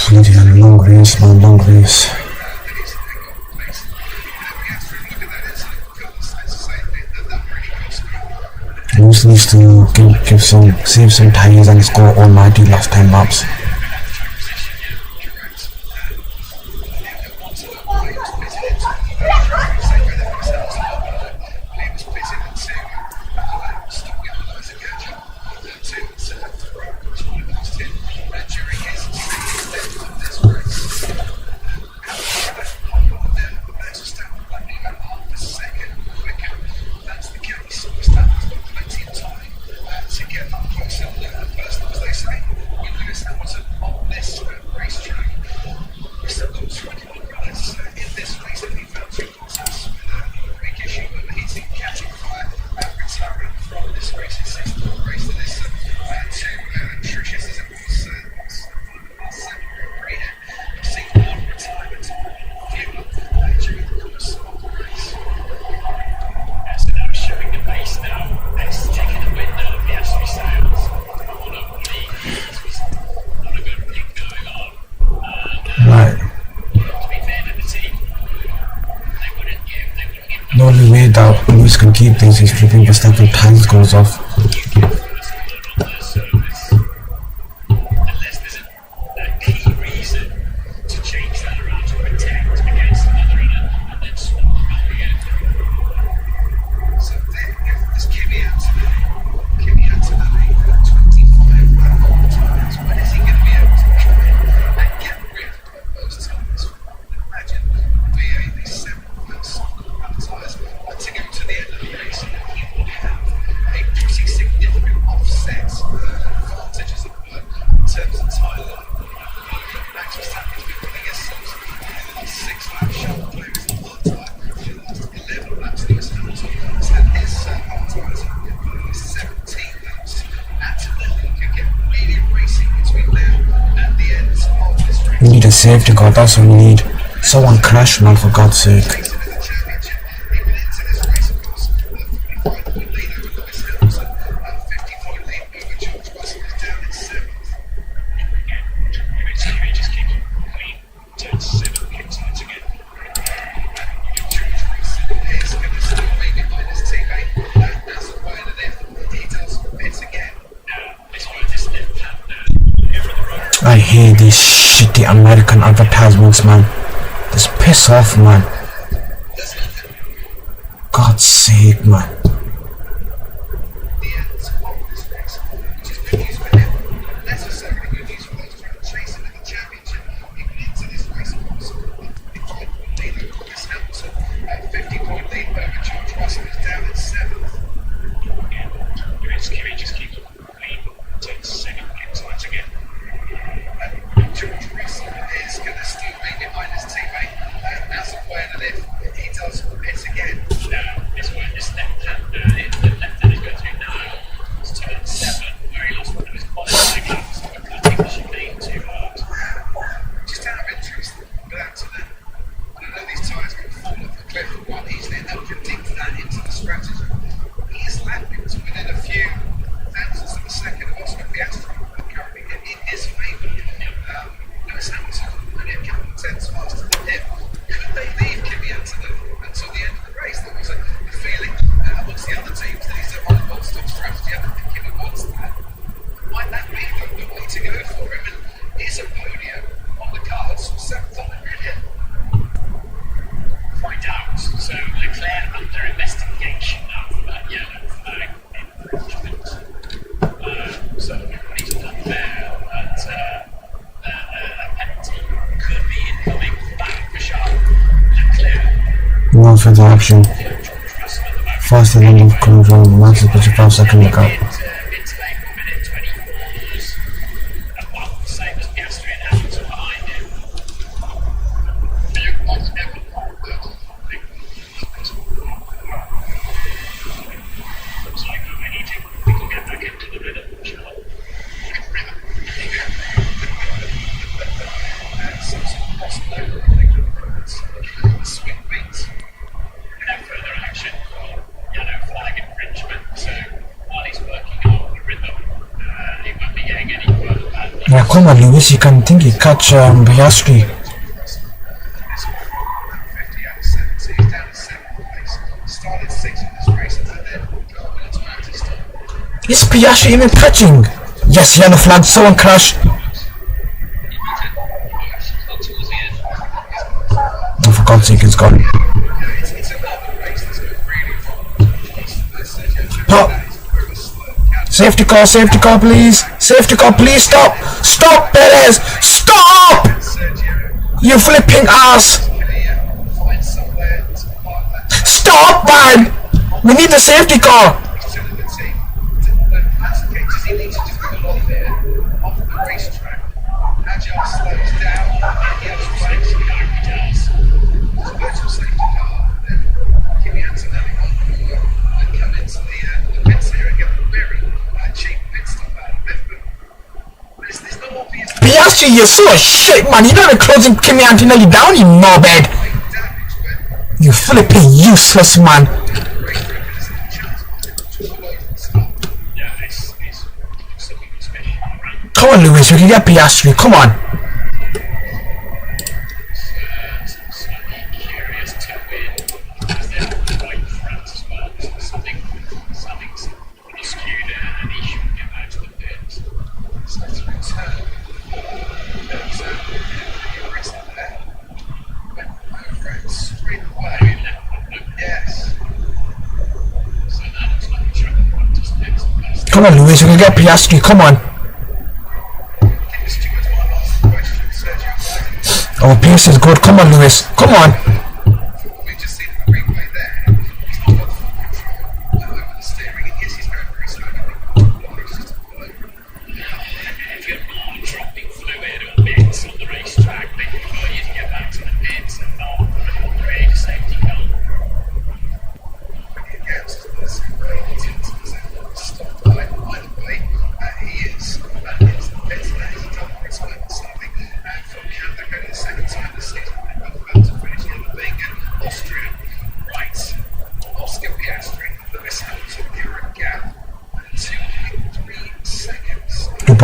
Bloody hell, long race, man, long race. He just needs to save some tyres and score almighty last 10 laps. The only way that Lewis can keep things is flipping Verstappen times goes off. We need a safety car, that's what we need. Someone crash, man, for God's sake. I hate these shitty American advertisements, man. Just piss off, man. God's sake, man. One for the action. Faster than the control, max is 25 second lookout. Flag infringement, so while he's working on Yeah, come on, Lewis. You can think you catch Piastri. Is Piastri even catching? Yes, yellow flag. Someone crashed. Oh, for God's sake, it's gone. Pop. Safety car, please. Safety car, please. Stop. Stop, Perez. Stop. You flipping ass. Stop, man. We need the safety car. Piastri, you're so shit, man. You're not closing Kimi Antonelli down, you knobhead. You flipping useless, man. Come on, Lewis, we can get Piastri. Come on. Come on, Lewis, we can get Piastri. Come on. Our pace is good. Come on, Lewis. Come on.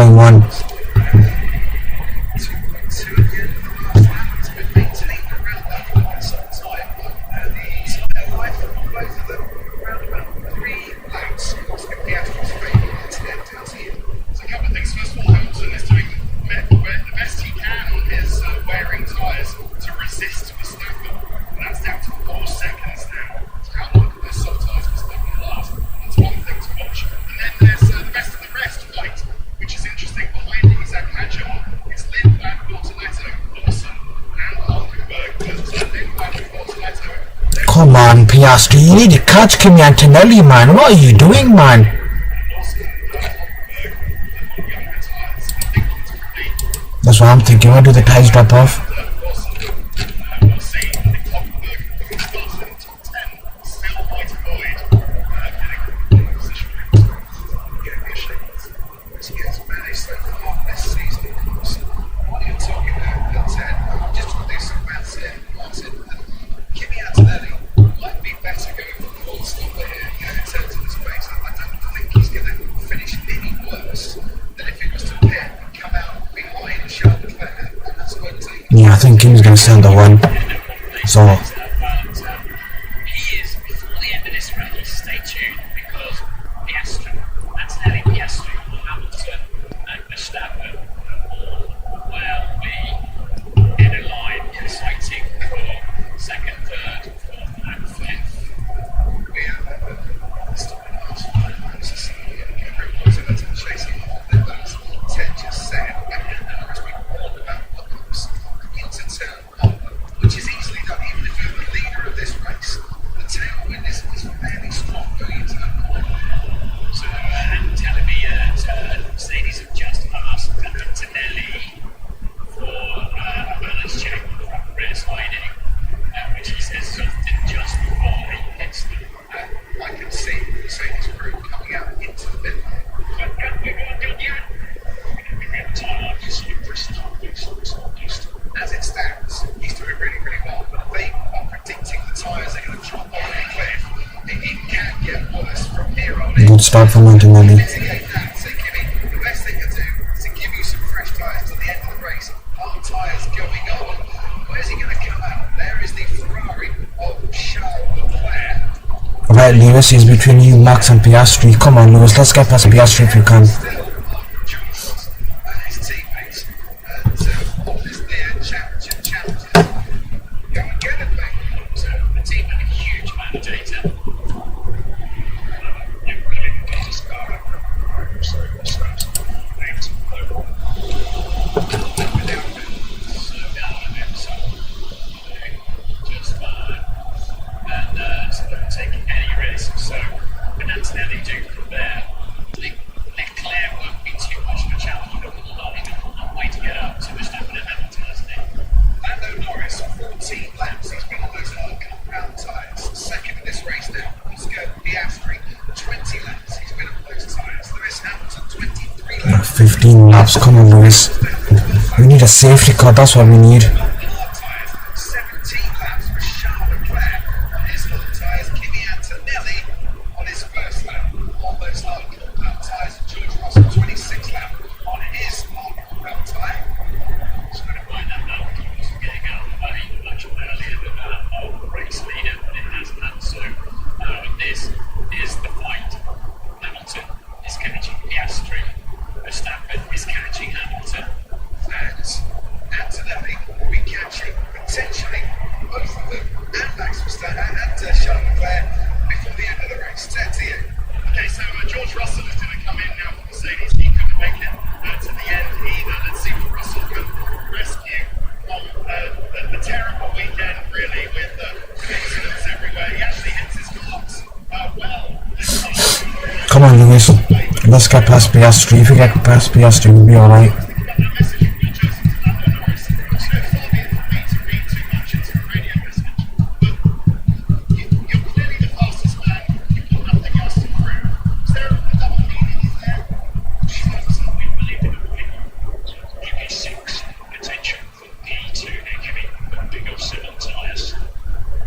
One. Come on, Piastri, you need to catch Kimi Antonelli, man. What are you doing, man? That's what I'm thinking. Why do the tires drop off? Yeah, I think Kim's gonna send the one. So He is before the end of this race. Stay tuned because Piastri, Antonelli, Piastri, Hamilton, and Verstappen will be in a line fighting for second, third, fourth, and fifth. We have stopping last everyone's chasing those 10 just said, and as we warned about what comes into turn, which is easily done even if you're the leader of this race. The tailwind is fairly strong going into that. So, and telling me that Mercedes have just asked Antonelli for a balance check from rear sliding, which he says did just before he hits them. I can see Mercedes crew coming out into the pit lane. As it stands, he's doing really, really well, but they are predicting the tyres are going to drop off a cliff. It can get worse from here on in. good start from Antonelli. Mitigate that, so Kimi, the best thing to do is to give you some fresh tyres. Right, Lewis is between you, Max, and Piastri. Come on, Lewis, let's get past Piastri if you can. His teammates. And obviously a challenge. Go and get it, mate. So the team had a huge amount of data. So don't take any risk. So, and that's how they do from there. Leclerc won't be too much of a challenge. Look at the line, he's got a long way to get up to Verstappen and Hamilton, hasn't he? Lando Norris, 14 laps. He's been on those hard compound tyres. Second in this race now. Oscar Piastri, 20 laps. He's been on those tyres. Lewis Hamilton, 23 laps. 15 laps, come on, Lewis. We need a safety car, that's what we need. Hard tyres, 17 laps for Charles Leclerc. On his hard tyres, Kimi Antonelli on his first lap. On those hard compound tyres, George Russell, 26 laps on his hard compound tyre. Just going to find that now because he wasn't getting out of the way much earlier than the race leader, but it has done so. This is the fight. Hamilton is catching Piastri. Verstappen is catching Hamilton. And Antonelli will be catching potentially both of them and Max Verstappen and Charles Leclerc before the end of the race. 10 to you. Okay, so George Russell is going to come in now for Mercedes. He couldn't make it to the end either. Let's see what Russell can rescue on the terrible weekend, really, with accidents everywhere. He actually hits his blocks well this time. Come on, Lewis. Let's get past Piastri. If we get past Piastri, we'll be alright.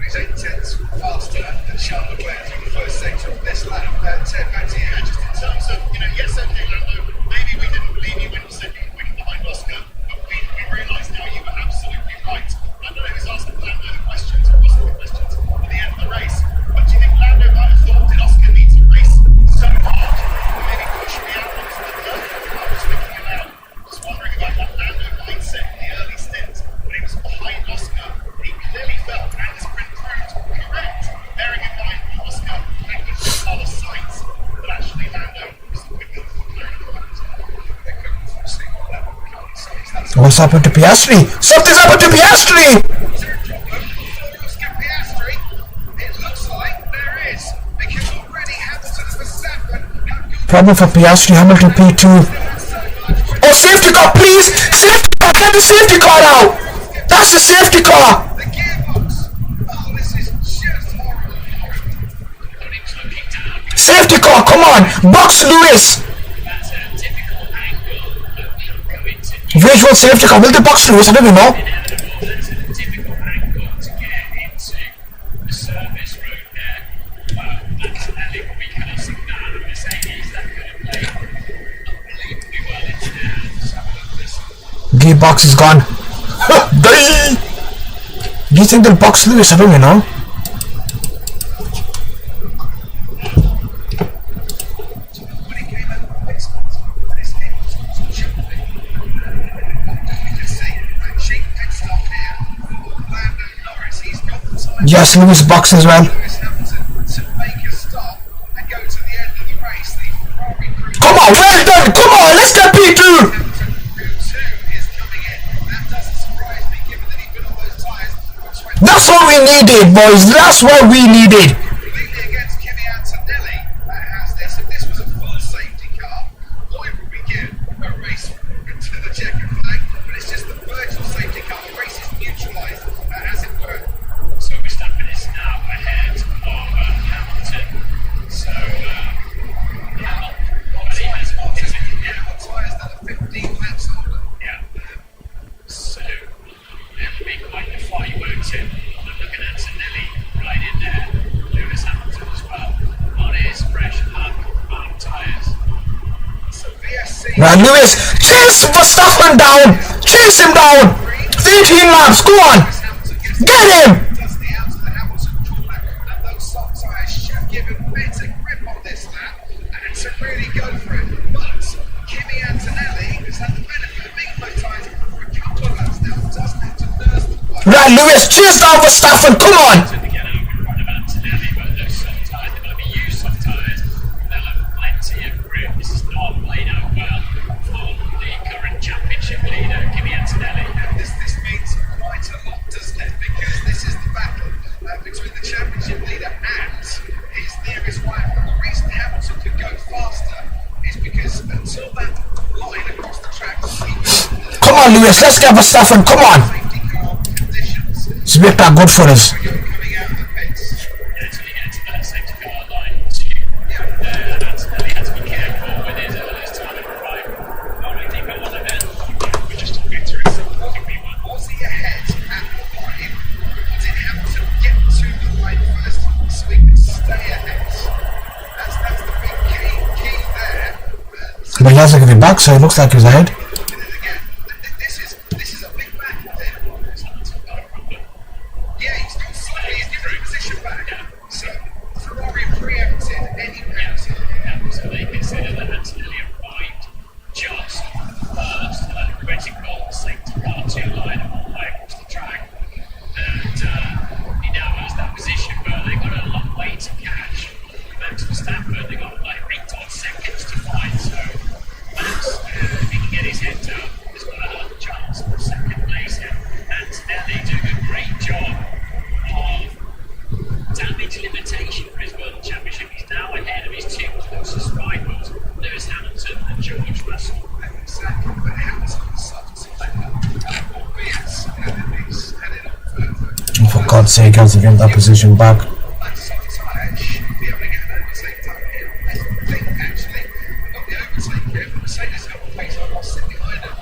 He's 8 tenths faster than Charles Leclerc through the first sector of this lap. 10 back to you. Just in terms of, yes, okay, Lando, maybe we didn't believe you when you said you were winning behind Oscar, but we realise now you were absolutely right. Lando was asking Lando the questions, or Oscar the questions, at the end of the race. But do you think Lando might have thought, did Oscar need to race so hard and maybe push me out onto the curb? I was thinking aloud, just wondering about that Lando mindset in the early stint when he was behind Oscar. He clearly felt, and his sprint proved correct, bearing in mind Oscar had good smaller sights, but actually Lando was the quicker What's happened to Piastri? Something's happened to Piastri! Oscar Piastri, it looks like there is, because already Hamilton and Verstappen have gone Problem for Piastri, Hamilton P2. Oh, safety car, please! Safety car! Get the safety car out! That's the safety car! the gearbox. Oh, this is just horrible. Safety car, come on! Box Lewis! That's a typical angle that we go into. Visual safety car, will they box Lewis? I don't even know. Inevitable, that's a typical angle to get into the service road there. Antonelli will be closing down the Mercedes that could have played unbelievably well into there. Let's have a look at this. Gearbox is gone. Die! Do you think they'll box Lewis? I don't even know. When he came out of the pit stop, his head was jumping. You can see that cheap pit stop here. Lando Norris, he's got the time. Yes, Lewis box as well. Lewis Hamilton to make a stop and go to the end of the race. The Ferrari crew. Come on, well done! Come on, let's get P2! Hamilton Q2 is coming in. That doesn't surprise me given that he's been on those tyres for 20 That's what we needed, boys. That's what we needed. completely against Kimi Antonelli. Has this. If this was a full safety car, Lloyd would be getting a race to the checkered flag. But it's just the virtual safety car. The race is neutralised, as it were. So Verstappen is now ahead of Hamilton. So, yeah, but he has Tyres that are 15 laps older. Yeah. So, it'll be quite the fireworks here. I'm looking at Antonelli right in there. Lewis Hamilton as well. On his fresh hard tyres. So VSC. Right, Lewis, chase Verstappen down! Chase him down! 13 laps, go on! Hamilton gets Get him! does the out of the Hamilton pullback, and those soft tyres should give him to really go for it. But Kimi Antonelli has had the benefit of being hypnotised for a couple of laps now, doesn't have to nurse the blow. Right, Lewis, cheers down for Stafford, come on! To get out in front of Antonelli, but those soft tyres, they might be used soft tyres. They'll have plenty of grip. This is not played out well for the current championship leader, Kimi Antonelli. This means quite a lot, doesn't it? Because this is the battle between the championship leader and his nearest rival. The reason Hamilton could go faster is because until that line across the track was Come on, Lewis, let's get Verstappen, come on! safety car conditions. It's a bit that good for us. Coming out of the pits. Until he gets to that safety car line, Antonelli had to be careful with his time of arrival. Oh, I think that was a bit. We just took it through some rugby one. Was he ahead at the line? Did Hamilton get to the line first so he could stay ahead? That's the big key there. But he hasn't given back, so it looks like he's ahead. And then again, this is a big battle here. Yeah, he's got slightly, he's given his position back. So Ferrari preempted any penalty. So they consider that Antonelli arrived just first at the critical safety car 2 line all the way across the track. And he now has that position, but they got a long way to catch. Max Verstappen, they got like 8 odd seconds to find. So Max, if he can get his head down, has got a hell of a chance for second place. And Antonelli doing a great job of damage limitation for his World Championship. He's now ahead of his 2 closest rivals, Lewis Hamilton and George Russell. Exactly, but Hamilton sucks. Albeit, he's headed up further. For God's sake, how's he getting that position back? That soft tyre should be able to get an overtake done here. I think actually, not the overtake here, but Mercedes have a pace I was sitting behind them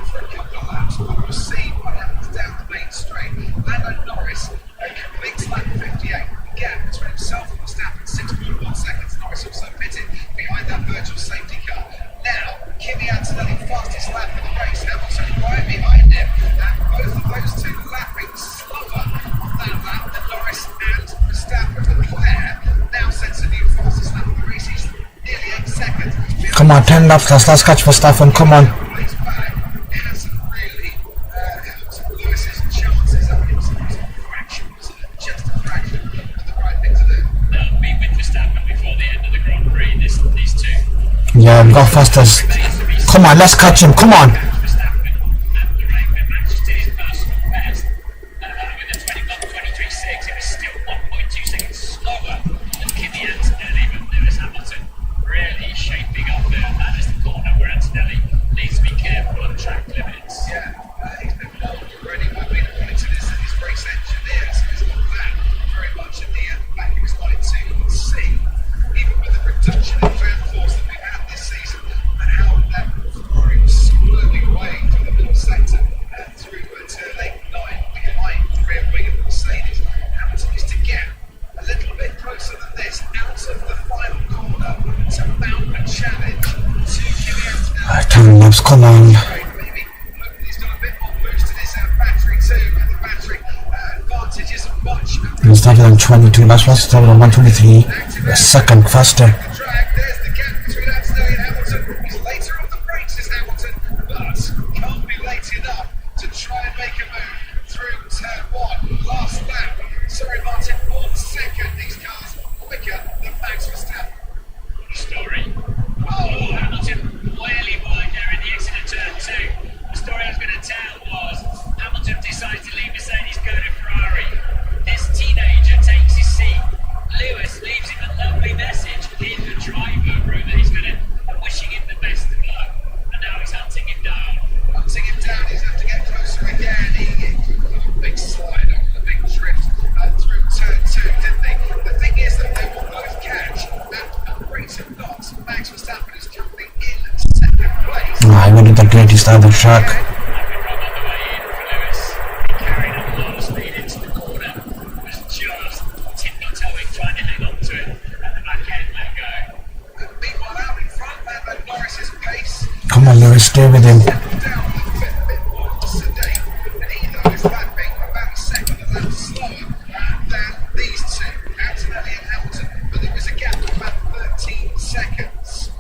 for a couple of laps. But we'll see what happens down the main straight. Lando Norris completes lap 58. The gap between himself and Verstappen, 6.1 seconds. Norris also pitted behind that virtual safety car. Now, Kimi Antonelli, fastest lap of the race. Hamilton right behind him. And both of those two lapping slower on that lap than Norris and Verstappen. Leclerc now sets a new fastest lap of the race. He's nearly 8 seconds. Come on, 10 laps, let's catch Verstappen, come on. He's back. It hasn't really helped Lewis's chances. I mean, it was a fraction, wasn't it? Just a fraction of the right thing to do. They'll be with Verstappen before the end of the Grand Prix, these two. Yeah, we got fastest. Come on, let's catch him, come on. Verstappen at the rate where Max just did his personal best. With a 23.6, it was still 1.2 seconds slower than Kimi Antonelli, but Lewis Hamilton really shaping up there. That is the corner where Antonelli needs to be careful on track limits. Yeah, he's been warned already by being appointed as his race engineer, so he's got that very much in the back of his mind to see. Even with the reduction in downforce that we've had this season, and how that Ferrari was swerving away from the middle sector through to late 9 behind the rear wing of the Mercedes. Hamilton is to get a little bit closer than this out of the final corner to mount a challenge to Kimi Antonelli. 10 laps, come on. Maybe he's got a bit more boost in his battery too, and the battery advantage isn't much. He's started on 22, that's what's started on 123. A second faster. The track, there's the gap between Antonelli and Hamilton. He's later on the brakes is Hamilton, but can't be late enough to try and make a move through turn 1. Last lap. Sorry, Martin, 1 second. These cars quicker than Max Verstappen. Story. Oh, Hamilton clearly worked there in the exit of turn 2. The story I was going to tell was Hamilton decides to leave Mercedes, go to Ferrari. This teenager takes his seat. Lewis leaves him a lovely message. Here's the driver, prove that he's going to, wishing him the best of luck. And now he's hunting him down. Hunting him down, he's have to get closer again. He got a big slide on the big drift through turn 2, didn't they? The thing is that they will both catch at a rate of knots. Max Verstappen is currently in second place. I wanted the greatest out of the track. Like a run on the way in for Lewis. He carried up a lot of speed into the corner. Was just tiptoeing, trying to hang on to it. And the back end let go. Meanwhile, out in front, Lando Norris's pace Come on, Lewis, stay with him. down a bit more sedate, and he though is lapping about a second and a lap slower than these two, Antonelli and Hamilton. But there is a gap of about 13 seconds.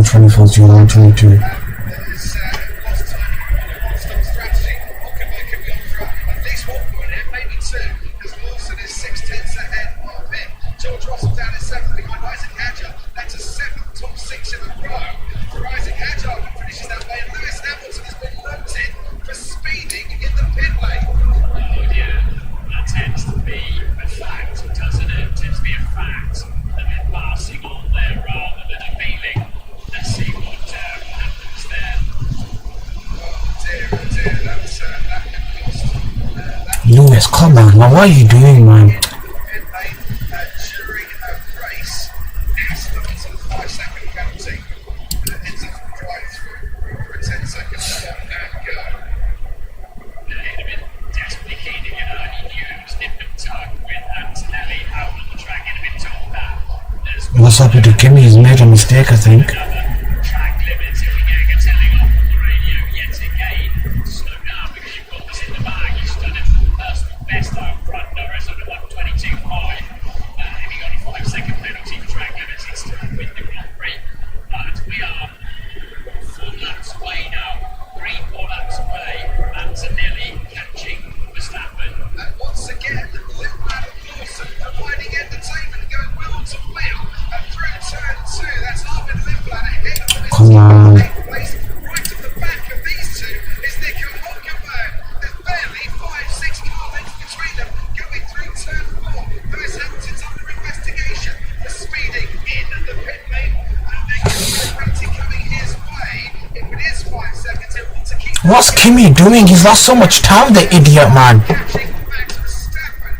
24-0-22. There's lost time on one-stop strategy. Hungury could be on for at least 1 point here, maybe 2. As Lawson is 6/10 ahead of him. George Russell down in 7th behind Isaac Hadjar. That's a 7th top 6 in a row for Isaac Hadjar, who finishes that way. And Lewis Hamilton has been noted for speeding in the pit lane. Oh yeah, that tends to be a fact, doesn't it? It tends to be a fact that they're passing on there rather than a feeling. Let's see what happens there. Oh dear, that cost that Lewis, come on, man, what are you doing, man? pit lane during a race. Aston to the 5-second penalty. Ends up drive through for a 10-second stop and go. He'd have been desperately keen to get early news, nip and tuck with Antonelli out on the track. He'd have been told that. There's What's up with the Kimmy? He's made a mistake, I think. another track limits. If we get Gatelli off on the radio yet again, slow down because you've got this in the bag. He's done it personal best out front. Norris on the 122.5. If he got a 5-second penalty for track limits, he'd still win the Grand Prix. But we are 4 laps away now. 3-4 laps away from Antonelli catching Verstappen. And once again, Lindblad and Lawson providing entertainment, going wheel to wheel and through turn 2. That's Arvid Lindblad ahead of him. Come on. Place. Right at the back of these two is Nico Hulkenberg. There's barely 5-6 car lengths between them going through turn 4. Lewis Hamilton's under investigation for speeding in the pit lane. And then penalty coming his way. If it is 5 seconds, he'll want to keep What's Kimmy doing? He's lost so much time, the idiot, man. catching Max Verstappen,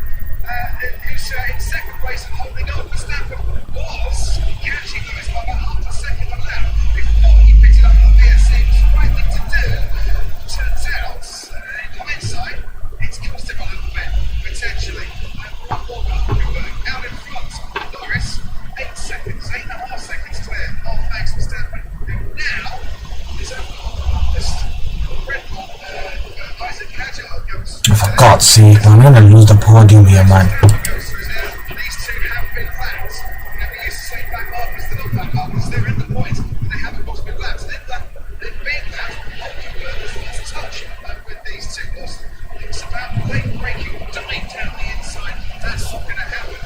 who's in second place and holding on. Verstappen was catching Lewis by about half a second a lap before he picked it up on the VSC. It was the right thing to do. Turns out, in hindsight, it's cost him a little bit, potentially. And Hulkenberg out in front. Norris, 8 seconds, 8.5 seconds clear of Max Verstappen, who now is over this Red Bull. Isaac Hadjar goes For God's sake, man, I'm gonna lose the podium here, man. goes through there. These two have been lapped. Now we used to say back markers, they're not back markers, they're in the point, but they haven't both been lapped. They've been lapped. Hulkenberg has lost touch with these two. It's about late braking, dive down the inside. That's not going to happen.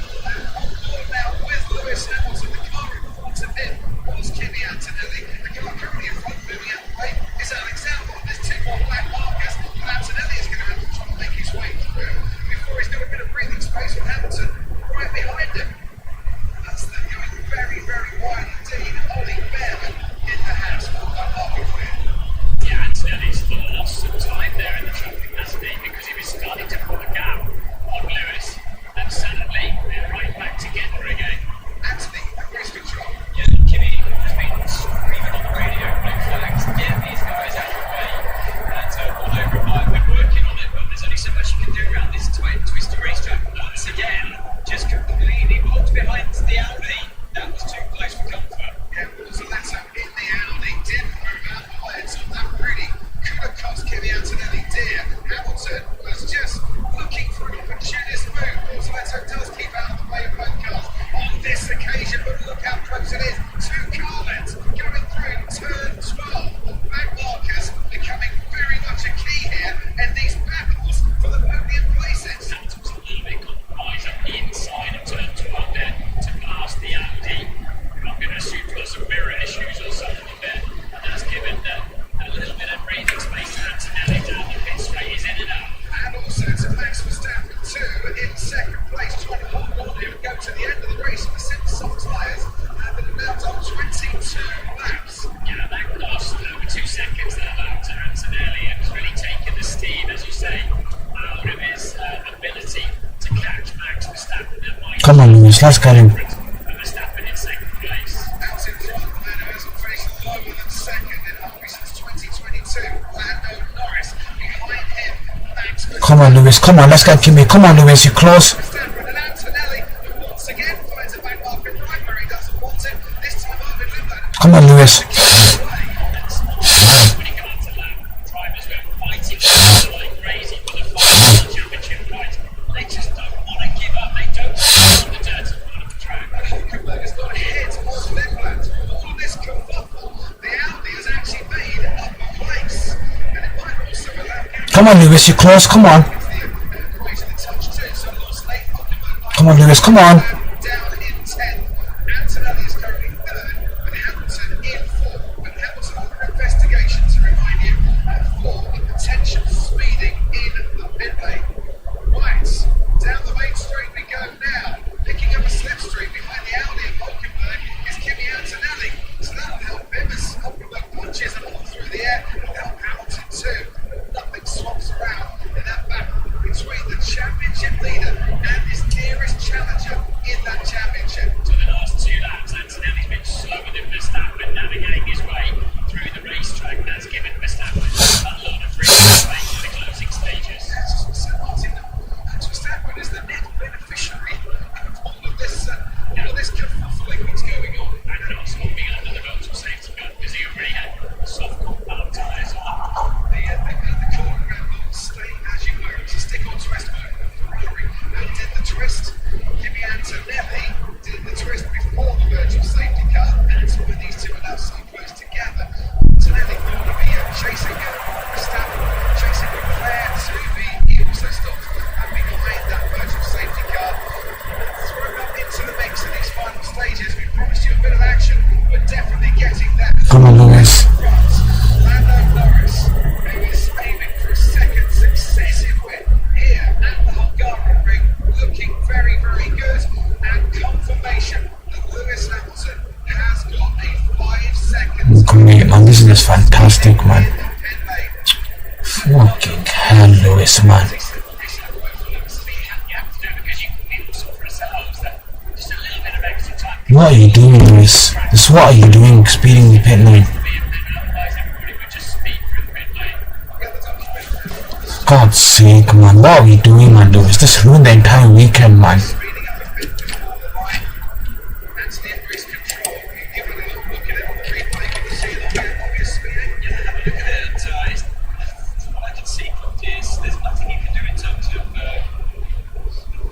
On board now with Lewis Hamilton, the car in front of him was Kimi Antonelli. The car currently in front of him is Alex Albon. There's 2 more black markers, and Antonelli is going to have to try and make his way through before he's got a bit of breathing space with Hamilton right behind him. That's them going very, very wide indeed. Ollie Behrman in the house. Marker clear. Yeah, Antonelli's lost some time there in the traffic, hasn't he? Because he was starting to put a gap on Lewis. And suddenly, they're right back together again. Anthony, race control. Yeah, Kimmy has been screaming on the radio, red flags, get these guys out of the way. And all over Mike, we're working on it, but there's only so much you can do around this twisty racetrack. Once again, just completely walked behind the Audi. That was too close for comfort. Yeah, Zaletta in the Audi didn't move out the way, so that really could have cost Kimi Antonelli dear. Hamilton was just looking for an opportunist move. Zaletta does keep out of the way of both cars on this occasion, but look how close it is. 2 car lengths going through turn 12. Back markers becoming very much a key here in these battles for the podium places. Santos a little bit compromised up the inside of turn 12 there to pass the Audi. I'm going to assume there some mirror issues or something there. And that's given a little bit of breathing space to Antonelli down the pit straight. He's in and out. And also to Max Verstappen 2 in second place, trying to hold on here and go to the end of the race with the soft tyres. And an amount of 22 laps. Yeah, that cost over 2 seconds that lap to Antonelli and has really taken the steam, as you say, out of his ability to catch Max Verstappen. Come on, Lewis, let's get him. Verstappen in second place. Out in front, the man who hasn't finished lower than second in Hungary since 2022. Lando Norris behind him. Max Verstappen. Come on, Lewis, come on, let's get Kimmy. Come on, Lewis, you're close. Verstappen and Antonelli, who once again finds a back marker right where he doesn't want it. This time Arvid Lindblad. Come on, Lewis. When he got to lap, drivers were fighting like crazy for the final championship right. They just don't want to give up. They don't want to the dirty part of the track. Hulkenberg has got ahead of Lindblad. All of this kerfuffle Come on, Lewis, you're close, come on. Come on, Lewis, come on. Down in 10th. Antonelli is currently third, with Hamilton in 4th. And Hamilton under investigation, to remind you, for potential speeding in the pit lane. Right, down the main straight we go now. Picking up a slipstream behind the Audi of Hulkenberg is Kimi Antonelli. So that'll help him as Hulkenberg punches them all through the air. It'll help Hamilton too. Nothing swaps around in that battle between the championship leader and his nearest challenger in that championship. For the last 2 laps, Antonelli's been slower than Verstappen, navigating his way through the racetrack. That's given Verstappen a lot of free space in the closing stages. So Martin, Max Verstappen is the net beneficiary of all of this kerfuffling that's going on. And not swapping under the virtual safety car because he already had soft compound tyres on. The corner ramble, stay as you were. It's a stick on twist mode for Ferrari. Who did the twist? Kimi Antonelli did the twist before the virtual safety car. That's why these two are now so close together. Antonelli will be chasing Verstappen, chasing Leclerc to be. He also stops behind that virtual safety car. Thrown up into the mix in these final stages. We promised you a bit of action. We're definitely getting that. Come on, Lewis. Lando Norris, who is aiming for a second successive win here at the Hungury ring, looking very, very good, and confirmation that Lewis Hamilton has got a 5 seconds. Great, man, this is just fantastic, man. pit lane. Fucking hell, Lewis, man. You have to do it because people saw for ourselves that just a little bit of extra time What are you doing, Lewis? This, what are you doing, speeding the pit lane? could be a bit, otherwise everybody would just speed through the pit lane. God's sake, man, what are we doing, man, Lewis? This ruined the entire weekend, man. Speeding up a bit before the line. That's the increased control. Give it a little look at it on the replay. You can see the very obvious speeding. Yeah, have a look at it. And from what I can see from this, there's nothing you can do in terms of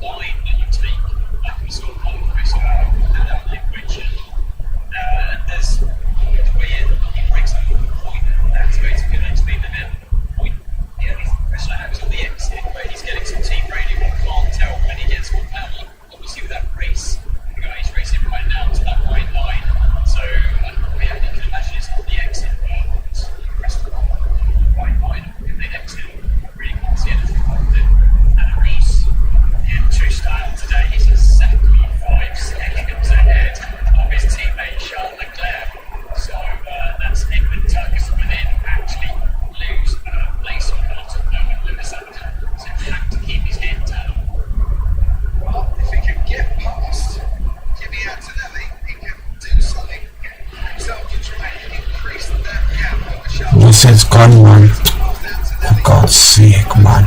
line that you take, like we saw on Chris and the equation. There's the way he breaks up the point, that's basically the next speed limit point. The only question I have is on the exit, where he's getting some team radio, but can't tell when he gets more power. Obviously, with that race, the guy he's racing right now to that white line. So, yeah, you can imagine it's not the exit, but it's the rest of the white line. If they exit, really can't see anything about it. And at least, in true style today, he's exactly 5 seconds ahead of his teammate Charles Leclerc. So, that's him and Turkis within actually lose place on the bottom of Lewis Hamilton. So, he had to keep his head down. Well, if he can get past Kimi Antonelli, he can do something himself to try and increase that gap over Charles. Lewis is gone, man. Past For Antonelli. God's sake, man.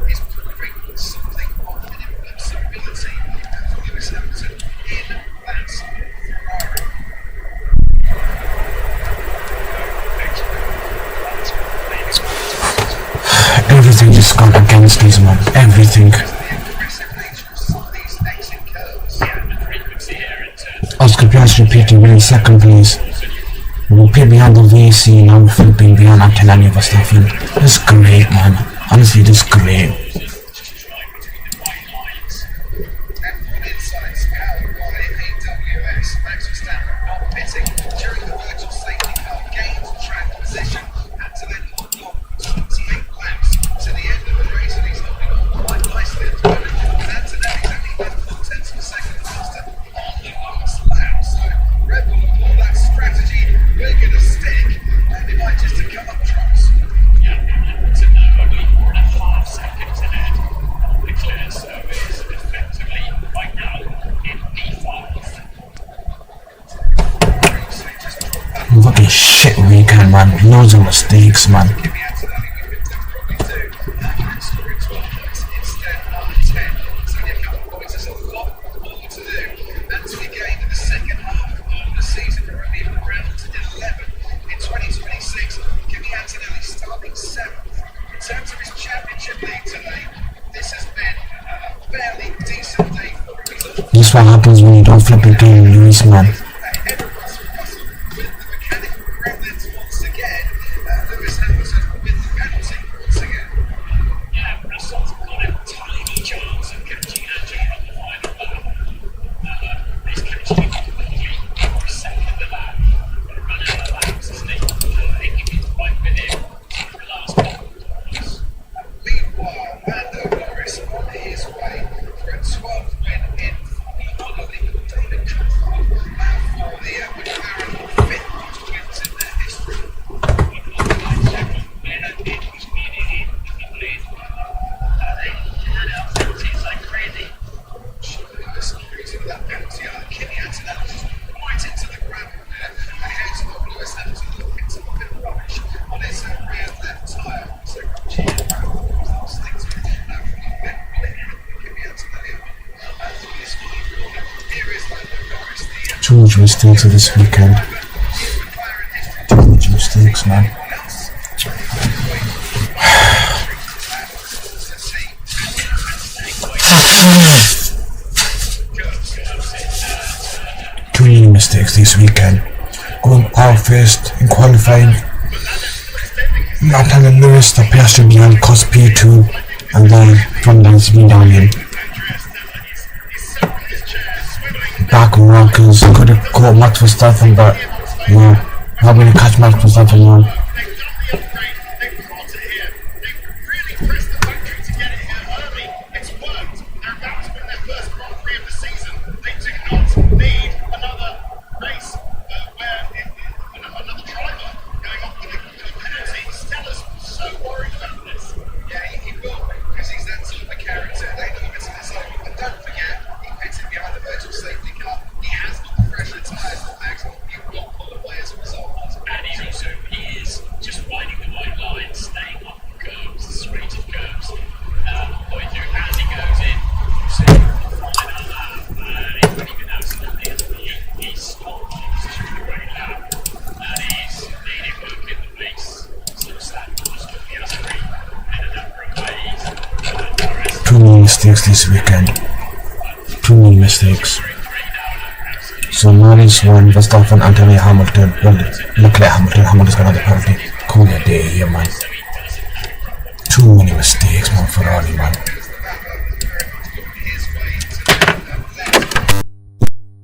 Is proving something of an invincibility for Lewis Hamilton in that Ferrari. Everything just gone against us, man. Everything. The aggressive nature of some of these exit curves. Yeah, the frequency here in turn. Oscar Piastri repeating, we're in second place. We'll pit behind the VC, now we're flipping behind Antonelli Verstappen. This is great, man. Honestly, this is great. Just right between the white lines. F1 Insights powered by AWS. Max Verstappen not pitting during the virtual safety car, gains track position, had to then hold on for 28 laps to the end of the race, and he's holding on quite nicely at the moment. And Antonelli's only less than 10 seconds faster on the last lap. So Red Bull will call that strategy. We're going to stick, and it might just come up trumps. Yeah, Hamilton only 4.5 seconds ahead of Leclerc, so it's effectively right now in P5. Fucking shit weekend, man. Loads of mistakes, man. Kimi Antonelli, we could definitely do that scoring 12 points instead of 10. So only a couple of points. There's a lot more to do. And to be gained in the second half of the season, we're only in round 11 in 2026. Kimi Antonelli starting 7th. In terms of his championship lead today, this has been a fairly decent day for him. He's all This is what happens when you don't flip it game, Lewis, man. everyone's Russell with the mechanical gremlins once again. Lewis Hamilton with the penalty. Too much mistakes this weekend. Too much mistakes, man. Too many mistakes this weekend. Going out first in qualifying. Not having Lewis, the Piastri behind cost P2, and then from there it's been down in. Back on rankings, could have caught Max Verstappen, but yeah, not going to catch Max Verstappen now. Too many mistakes this weekend. Too many mistakes. So Norris won, Verstappen, Anthony Hamilton. Well, Leclerc Hamilton's got another penalty. Call it a day here, man. Too many mistakes, man, Ferrari, man.